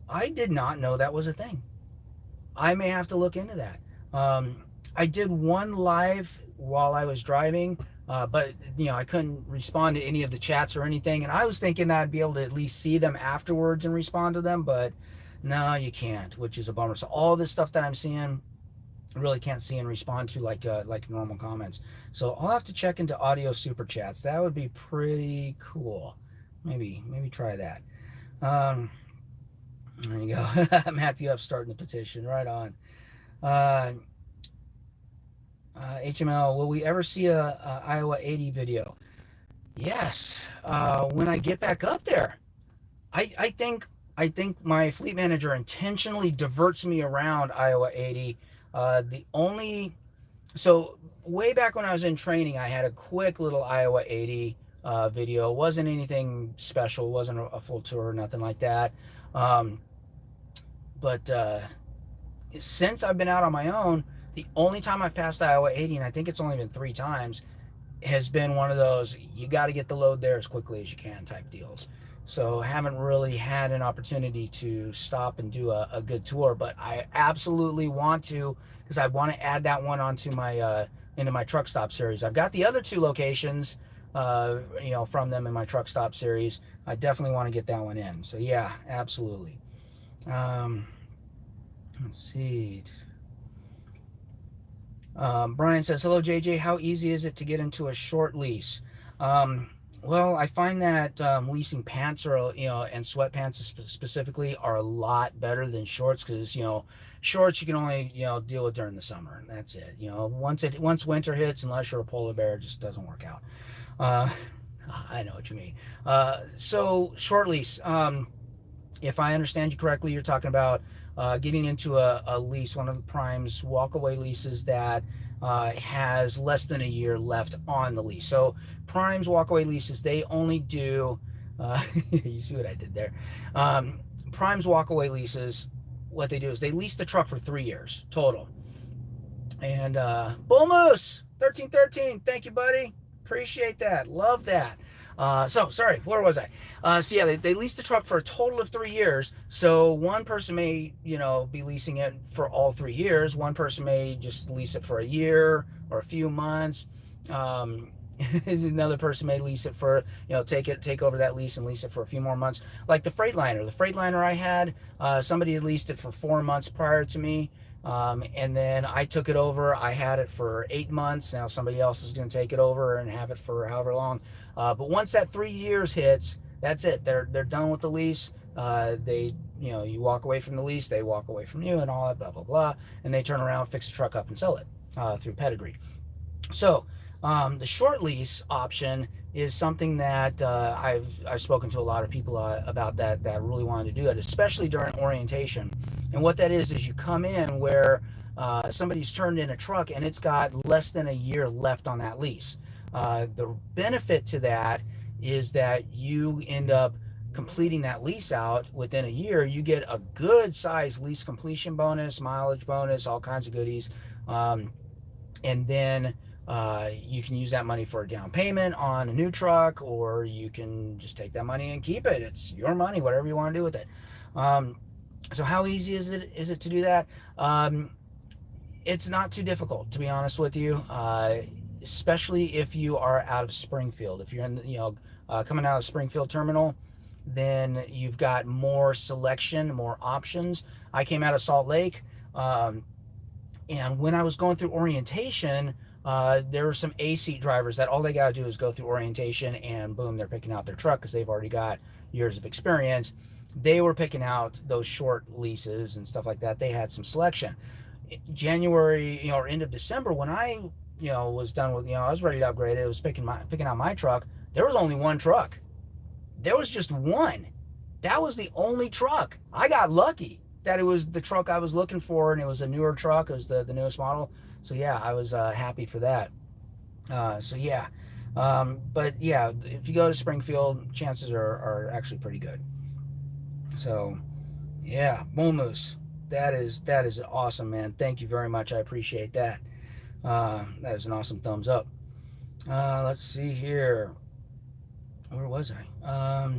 I did not know that was a thing. I may have to look into that. I did one live while I was driving, but I couldn't respond to any of the chats or anything, and I was thinking that I'd be able to at least see them afterwards and respond to them, but no, you can't, which is a bummer. So all this stuff that I'm seeing, I really can't see and respond to like normal comments. So I'll have to check into audio super chats. That would be pretty cool. Maybe try that. There you go. Matthew up starting the petition. Right on. HML, will we ever see a Iowa 80 video? Yes. When I get back up there. I think my fleet manager intentionally diverts me around Iowa 80. So way back when I was in training, I had a quick little Iowa 80 video. It wasn't anything special. It wasn't a full tour or nothing like that. But since I've been out on my own, the only time I've passed Iowa 80, and I think it's only been 3 times, has been one of those, you got to get the load there as quickly as you can type deals. So I haven't really had an opportunity to stop and do a good tour, but I absolutely want to, because I want to add that one onto my into my truck stop series. I've got the other 2 locations, from them in my truck stop series. I definitely want to get that one in. So yeah, absolutely. Let's see. Brian says, hello, JJ. How easy is it to get into a short lease? Um, well, I find that leasing pants are, and sweatpants specifically are a lot better than shorts because, shorts you can only, deal with during the summer. And that's it. Once winter hits, unless you're a polar bear, it just doesn't work out. Uh, I know what you mean. So short lease. If I understand you correctly, you're talking about getting into a lease, one of the Prime's walkaway leases that has less than a year left on the lease. So Prime's walkaway leases, they only do, you see what I did there? Prime's walkaway leases, what they do is they lease the truck for 3 years total. And Bull Moose, 1313, thank you, buddy. Appreciate that. Love that. Sorry, where was I? So yeah, they lease the truck for a total of 3 years. So one person may, be leasing it for all 3 years. One person may just lease it for a year or a few months. Another person may lease it for, take over that lease and lease it for a few more months. Like the Freightliner. The Freightliner I had, somebody had leased it for 4 months prior to me. And then I took it over. I had it for 8 months. Now somebody else is going to take it over and have it for however long. But once that 3 years hits, that's it. They're done with the lease. You walk away from the lease, they walk away from you, and all that, blah blah blah. And they turn around, fix the truck up, and sell it through Pedigree. So the short lease option is something that I've spoken to a lot of people about that really wanted to do it, especially during orientation. And what that is you come in where somebody's turned in a truck and it's got less than a year left on that lease. The benefit to that is that you end up completing that lease out within a year. You get a good size lease completion bonus, mileage bonus, all kinds of goodies. And then you can use that money for a down payment on a new truck, or you can just take that money and keep it. It's your money, whatever you want to do with it. So how easy is it to do that? It's not too difficult, to be honest with you. Especially if you are out of Springfield. If you're in, coming out of Springfield Terminal, then you've got more selection, more options. I came out of Salt Lake, and when I was going through orientation, there were some A-seat drivers that all they got to do is go through orientation and boom, they're picking out their truck because they've already got years of experience. They were picking out those short leases and stuff like that. They had some selection. January, or end of December, when I was done with, I was ready to upgrade it. I was picking out my truck. There was only one truck. There was just one. That was the only truck. I got lucky that it was the truck I was looking for, and it was a newer truck. It was the newest model. So yeah, I was happy for that. But yeah, if you go to Springfield, chances are actually pretty good. So yeah, Bull Moose. That is awesome, man. Thank you very much. I appreciate that. That is an awesome thumbs up. Let's see here. Where was I?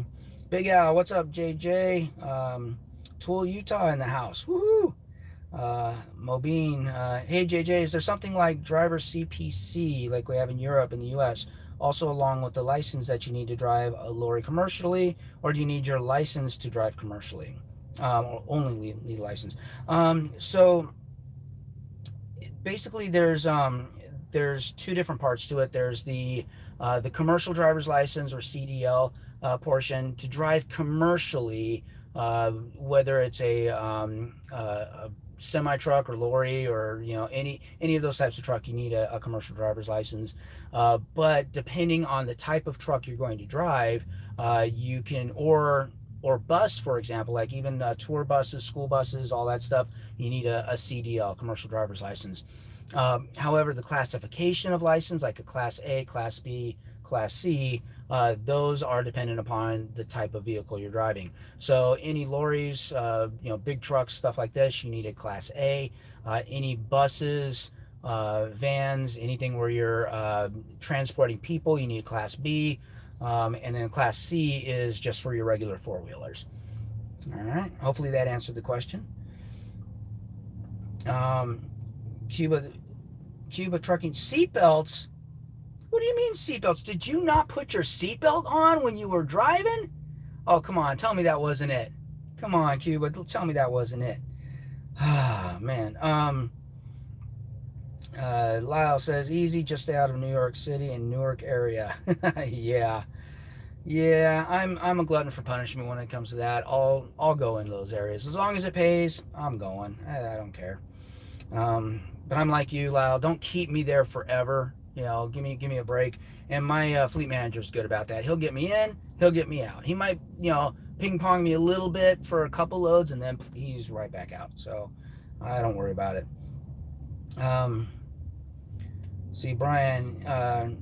Big Al, what's up, JJ? Tool, Utah in the house. Woohoo! Mobine, hey JJ, is there something like driver CPC like we have in Europe and the US? Also along with the license that you need to drive a lorry commercially, or do you need your license to drive commercially? Or only need a license. So basically there's two different parts to it. There's the commercial driver's license, or CDL, portion to drive commercially, whether it's a semi truck or lorry, or any of those types of truck. You need a commercial driver's license, but depending on the type of truck you're going to drive, you can, or bus, for example, like even tour buses, school buses, all that stuff, you need a CDL, commercial driver's license. However, the classification of license, like a Class A, Class B, Class C, those are dependent upon the type of vehicle you're driving. So any lorries, big trucks, stuff like this, you need a Class A. Any buses, vans, anything where you're transporting people, you need a Class B. And then Class C is just for your regular four-wheelers. All right, hopefully that answered the question. Cuba trucking seatbelts. What do you mean seatbelts? Did you not put your seatbelt on when you were driving? Oh, come on, tell me that wasn't it. Come on, Cuba, tell me that wasn't it. Ah, man. Lyle says, easy, just stay out of New York City and Newark area. Yeah. Yeah, I'm a glutton for punishment when it comes to that. I'll go in those areas. As long as it pays, I'm going. I don't care. But I'm like you, Lyle. Don't keep me there forever. You know, give me a break. And my fleet manager's good about that. He'll get me in, he'll get me out. He might, ping pong me a little bit for a couple loads, and then he's right back out. So I don't worry about it. See, Brian,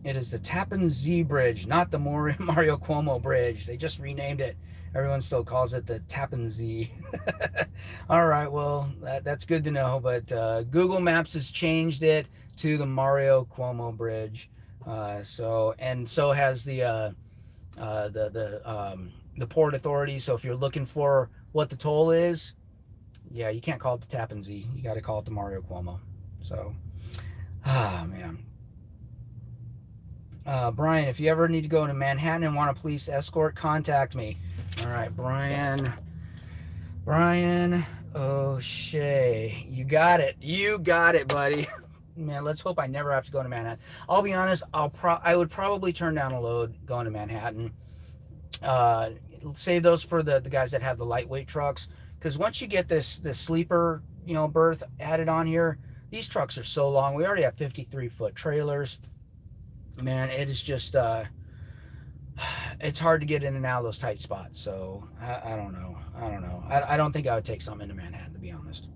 it is the Tappan Zee Bridge, not the Mario Cuomo Bridge. They just renamed it. Everyone still calls it the Tappan Zee. All right, well, that's good to know. But Google Maps has changed it to the Mario Cuomo Bridge. So has the Port Authority. So if you're looking for what the toll is, yeah, you can't call it the Tappan Zee. You got to call it the Mario Cuomo. So, man. Brian, if you ever need to go to Manhattan and want a police escort, contact me. All right, Brian O'Shea. You got it, buddy. Man, let's hope I never have to go to Manhattan. I'll be honest, I would probably turn down a load going to Manhattan. Save those for the guys that have the lightweight trucks, because once you get this sleeper, berth added on here, these trucks are so long. We already have 53-foot trailers. Man, it is just it's hard to get in and out of those tight spots. So I don't know. I don't think I would take something into Manhattan, to be honest.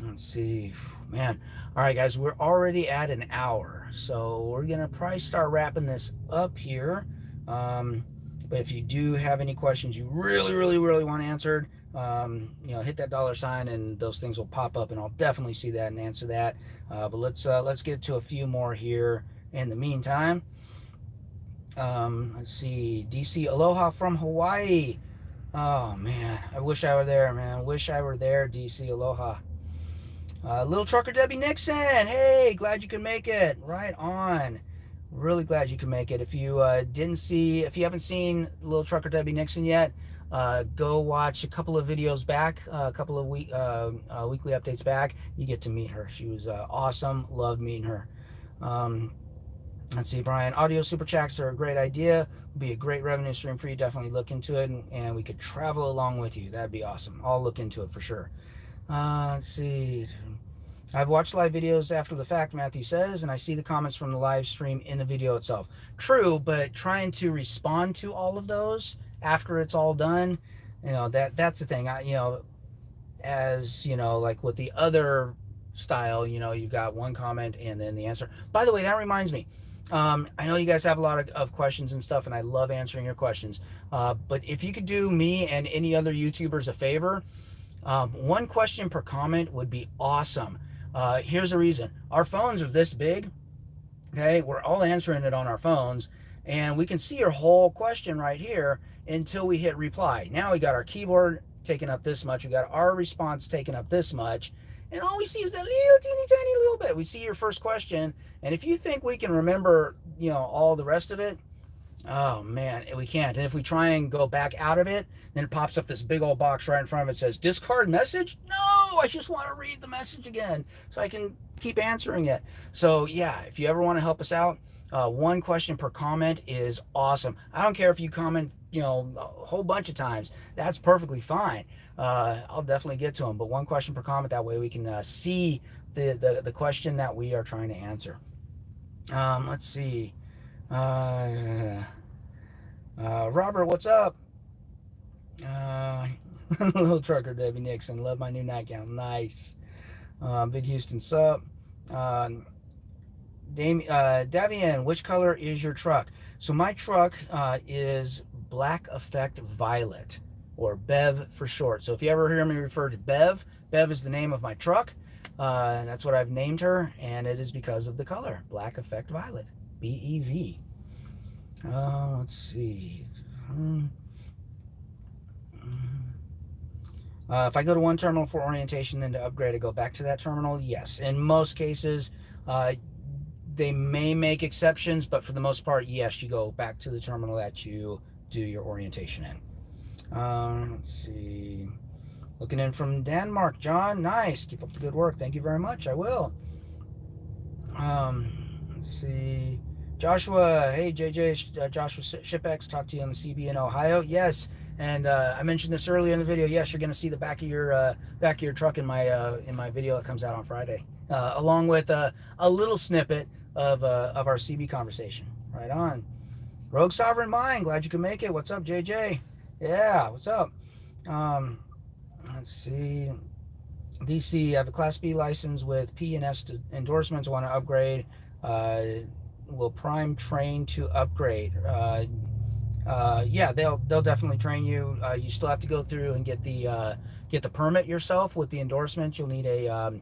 Let's see, man. All right, guys, we're already at an hour, so we're gonna probably start wrapping this up here. But if you do have any questions you really want answered, hit that $sign and those things will pop up, and I'll definitely see that and answer that. But let's get to a few more here in the meantime. Let's see, DC Aloha from Hawaii. Oh man, I wish I were there, man. Wish I were there, DC Aloha. Little Trucker Debbie Nixon, hey, glad you can make it. Right on. Really glad you can make it. If you if you haven't seen Little Trucker Debbie Nixon yet, go watch a couple of videos back, a couple of weekly updates back. You get to meet her. She was awesome. Loved meeting her. Let's see, Brian. Audio super chats are a great idea. Would be a great revenue stream for you. Definitely look into it, and we could travel along with you. That'd be awesome. I'll look into it for sure. Let's see. I've watched live videos after the fact, Matthew says, and I see the comments from the live stream in the video itself. True, but trying to respond to all of those after it's all done, that's the thing. Like with the other style, you've got one comment and then the answer. By the way, that reminds me. I know you guys have a lot of questions and stuff, and I love answering your questions. But if you could do me and any other YouTubers a favor, one question per comment would be awesome. Here's the reason. Our phones are this big. Okay, we're all answering it on our phones, and we can see your whole question right here until we hit reply. Now we got our keyboard taking up this much. We got our response taking up this much. And all we see is that little teeny tiny little bit. We see your first question. And if you think we can remember, all the rest of it, oh man, we can't. And if we try and go back out of it, then it pops up this big old box right in front of it. Says discard message. No, I just want to read the message again so I can keep answering it. So yeah, if you ever want to help us out, one question per comment is awesome. I don't care if you comment, a whole bunch of times. That's perfectly fine. I'll definitely get to them. But one question per comment, that way we can see the question that we are trying to answer. Let's see. Robert, what's up? Little Trucker Debbie Nixon, love my new nightgown. Nice. Big Houston sup. Davian, which color is your truck? So my truck is Black Effect Violet, or BEV for short. So if you ever hear me refer to BEV, BEV is the name of my truck. And that's what I've named her, and it is because of the color, Black Effect Violet, BEV. Let's see. If I go to one terminal for orientation, then to upgrade, I go back to that terminal. Yes, in most cases, they may make exceptions, but for the most part, yes, you go back to the terminal that you do your orientation in. Let's see. Looking in from Denmark, John. Nice. Keep up the good work. Thank you very much. I will. Let's see. Joshua, hey JJ, Joshua Shipex, talk to you on the CB in Ohio. Yes, and I mentioned this earlier in the video. Yes, you're going to see the back of your truck in my video that comes out on Friday, along with a little snippet of our CB conversation. Right on. Rogue Sovereign Mind, glad you could make it. What's up, JJ? Yeah, what's up? Let's see. DC, I have a Class B license with P and S endorsements. Want to upgrade? Will Prime train to upgrade? Yeah, they'll definitely train you. You still have to go through and get the permit yourself with the endorsement. You'll need a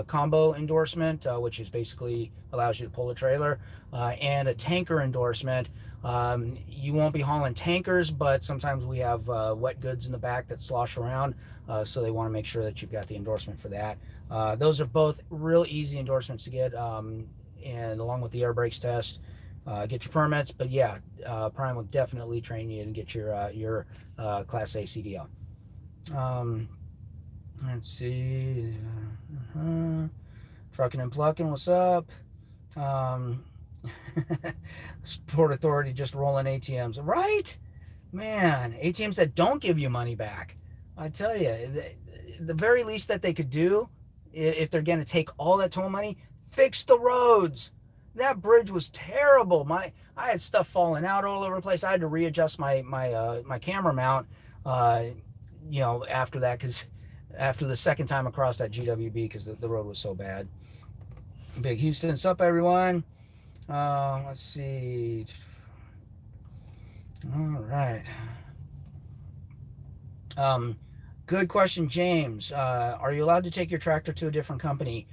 combo endorsement, which is basically allows you to pull a trailer, and a tanker endorsement. You won't be hauling tankers, but sometimes we have wet goods in the back that slosh around, so they want to make sure that you've got the endorsement for that. Those are both real easy endorsements to get, and along with the air brakes test, get your permits. But yeah, Prime will definitely train you and get your Class A CDL. Let's see. Trucking and Plucking, what's up? Port Authority just rolling ATMs, right? Man, ATMs that don't give you money back. I tell you, the very least that they could do, if they're going to take all that toll money, fix the roads. That bridge was terrible. I had stuff falling out all over the place. I had to readjust my camera mount, after that, because after the second time across that GWB, because the road was so bad. Big Houston, what's up, everyone? Let's see. All right. Good question, James. Are you allowed to take your tractor to a different company?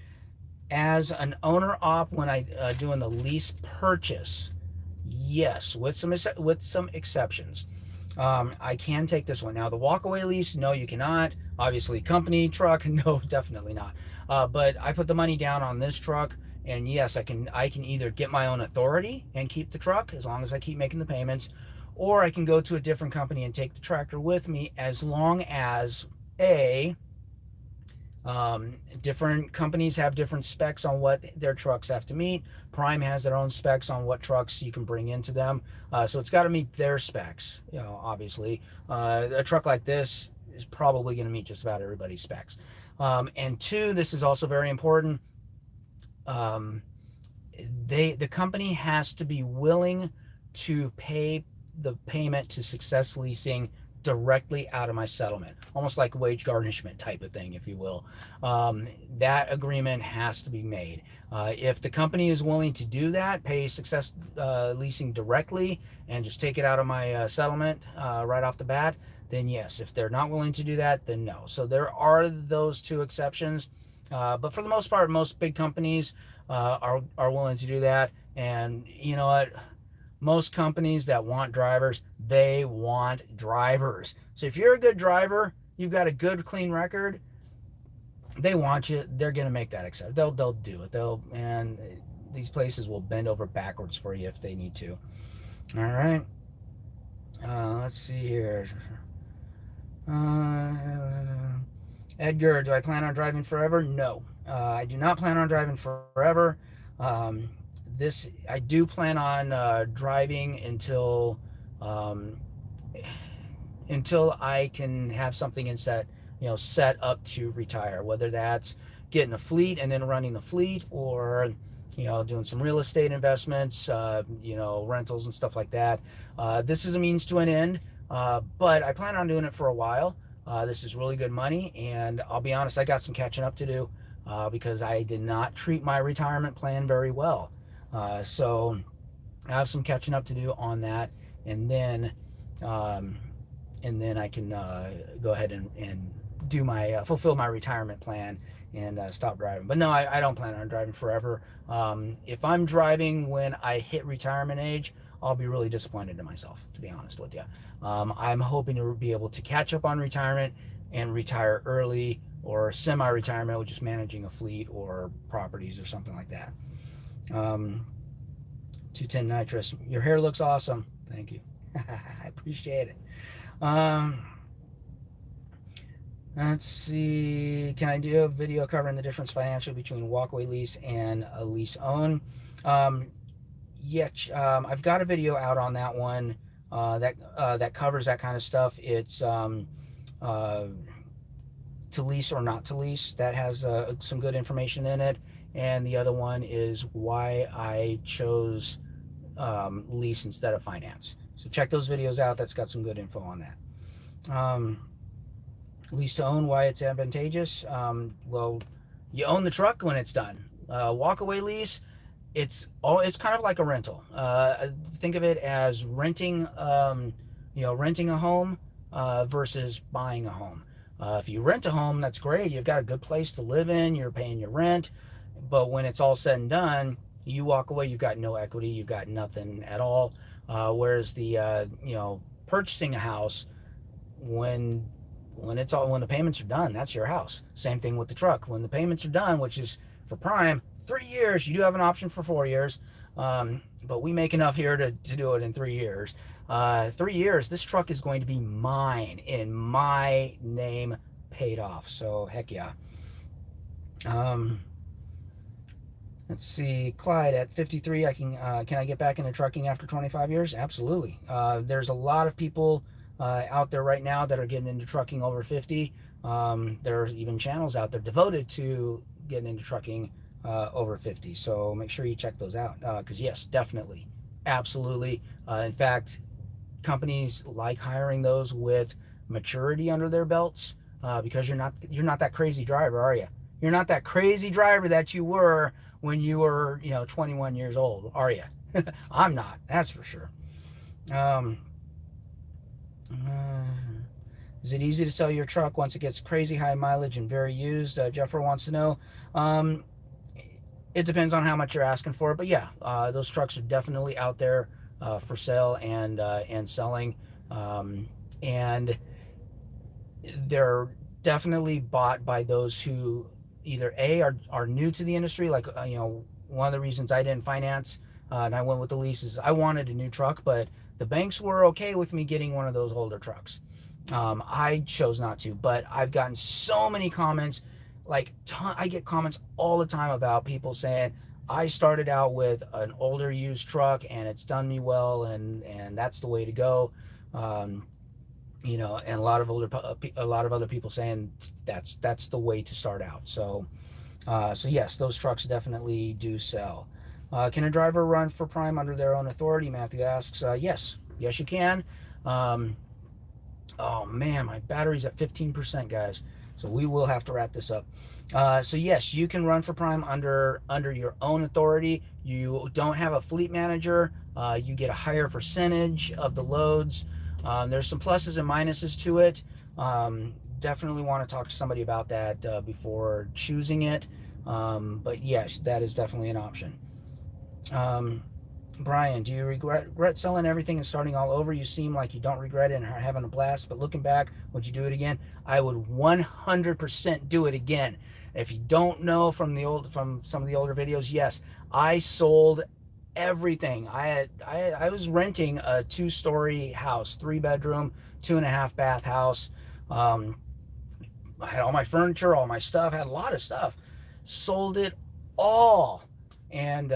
As an owner op, when I doing the lease purchase, yes, with some exceptions. I can take this one. Now, the walkaway lease, no, you cannot. Obviously, company truck, no, definitely not. But I put the money down on this truck, and yes, I can either get my own authority and keep the truck as long as I keep making the payments, or I can go to a different company and take the tractor with me, as long as different companies have different specs on what their trucks have to meet. Prime has their own specs on what trucks you can bring into them. So it's got to meet their specs, obviously. A truck like this is probably going to meet just about everybody's specs. And two, this is also very important. The company has to be willing to pay the payment to Success Leasing directly out of my settlement, almost like a wage garnishment type of thing, if you will. That agreement has to be made. If the company is willing to do that, pay Success Leasing directly and just take it out of my settlement right off the bat, then yes. If they're not willing to do that, then no. So there are those two exceptions, but for the most part, most big companies are willing to do that. And you know what? Most companies that want drivers, they want drivers. So if you're a good driver, you've got a good, clean record, they want you. They're going to make that accept. They'll do it. And these places will bend over backwards for you if they need to. All right. Let's see here. Edgar, do I plan on driving forever? No, I do not plan on driving forever. I do plan on driving until I can have something set up to retire, whether that's getting a fleet and then running the fleet, or doing some real estate investments, rentals and stuff like that. This is a means to an end, but I plan on doing it for a while. This is really good money, and I'll be honest, I got some catching up to do because I did not treat my retirement plan very well. So I have some catching up to do on that, and then I can go ahead and do my fulfill my retirement plan and stop driving. But no, I don't plan on driving forever. If I'm driving when I hit retirement age, I'll be really disappointed in myself, to be honest with you. I'm hoping to be able to catch up on retirement and retire early, or semi-retirement with just managing a fleet or properties or something like that. 210 nitrous, your hair looks awesome. Thank you. I appreciate it. Let's see. Can I do a video covering the difference financially between walkaway lease and a lease own? Um, yeah, I've got a video out on that one that covers that kind of stuff. It's uh, to lease or not to lease. That has some good information in it. And the other one is why I chose lease instead of finance. So check those videos out. That's got some good info on that. Lease to own, why it's advantageous. Well, you own the truck when it's done. Walk-away lease, it's kind of like a rental. Think of it as renting, renting a home versus buying a home. If you rent a home, that's great. You've got a good place to live in. You're paying your rent. But when it's all said and done, you walk away. You've got no equity. You've got nothing at all. Whereas the purchasing a house, when the payments are done, that's your house. Same thing with the truck. When the payments are done, which is for prime 3 years, you do have an option for 4 years, but we make enough here to do it in 3 years. 3 years, this truck is going to be mine, in my name, paid off. So heck yeah. Let's see, Clyde at 53. Can I get back into trucking after 25 years? Absolutely. There's a lot of people out there right now that are getting into trucking over 50. There's even channels out there devoted to getting into trucking over 50. So make sure you check those out, because yes, definitely, absolutely. In fact, companies like hiring those with maturity under their belts, because you're not that crazy driver, are you? You're not that crazy driver that you were when you were 21 years old, are you? I'm not, that's for sure. Is it easy to sell your truck once it gets crazy high mileage and very used? Jeffro wants to know. It depends on how much you're asking for it, but yeah, those trucks are definitely out there for sale and selling, and they're definitely bought by those who either are new to the industry, like one of the reasons I didn't finance and I went with the lease is I wanted a new truck, but the banks were okay with me getting one of those older trucks. I chose not to, but I've gotten so many comments, I get comments all the time about people saying, I started out with an older used truck and it's done me well, and that's the way to go. And a lot of other people saying that's the way to start out. So yes, those trucks definitely do sell. Can a driver run for prime under their own authority? Matthew asks. Yes, you can. Oh man, my battery's at 15%, guys. So we will have to wrap this up. So yes, you can run for prime under your own authority. You don't have a fleet manager. You get a higher percentage of the loads. There's some pluses and minuses to it. Definitely want to talk to somebody about that before choosing it. But yes, that is definitely an option. Brian, do you regret selling everything and starting all over? You seem like you don't regret it and are having a blast, but looking back, would you do it again? I would 100% do it again. If you don't know from some of the older videos, yes, I sold everything. I was renting a 2-story house, 3-bedroom, 2.5 bath house. I had all my furniture, all my stuff, had a lot of stuff. Sold it all, and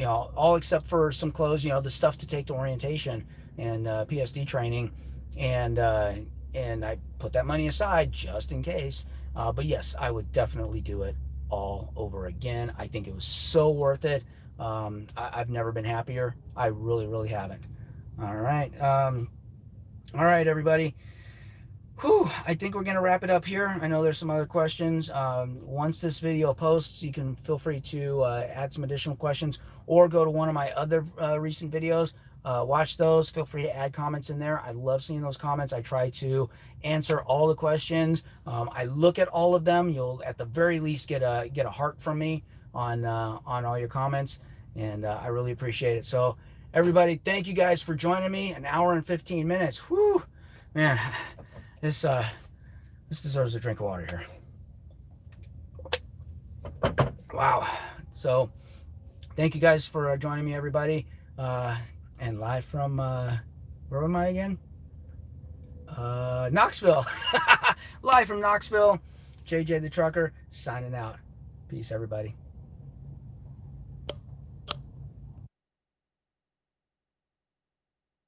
all except for some clothes, the stuff to take to orientation and PSD training, and I put that money aside just in case. But yes, I would definitely do it all over again. I think it was so worth it. I've never been happier. I really, really haven't. All right. All right, everybody. Whew, I think we're going to wrap it up here. I know there's some other questions. Once this video posts, you can feel free to add some additional questions or go to one of my other recent videos. Watch those. Feel free to add comments in there. I love seeing those comments. I try to answer all the questions. I look at all of them. You'll at the very least get a heart from me on all your comments, and I really appreciate it. So everybody, thank you guys for joining me. An hour and 15 minutes. Whew, man. This deserves a drink of water here. Wow. So thank you guys for joining me, everybody. And live from, where am I again? Knoxville. Live from Knoxville. JJ the Trucker signing out. Peace, everybody.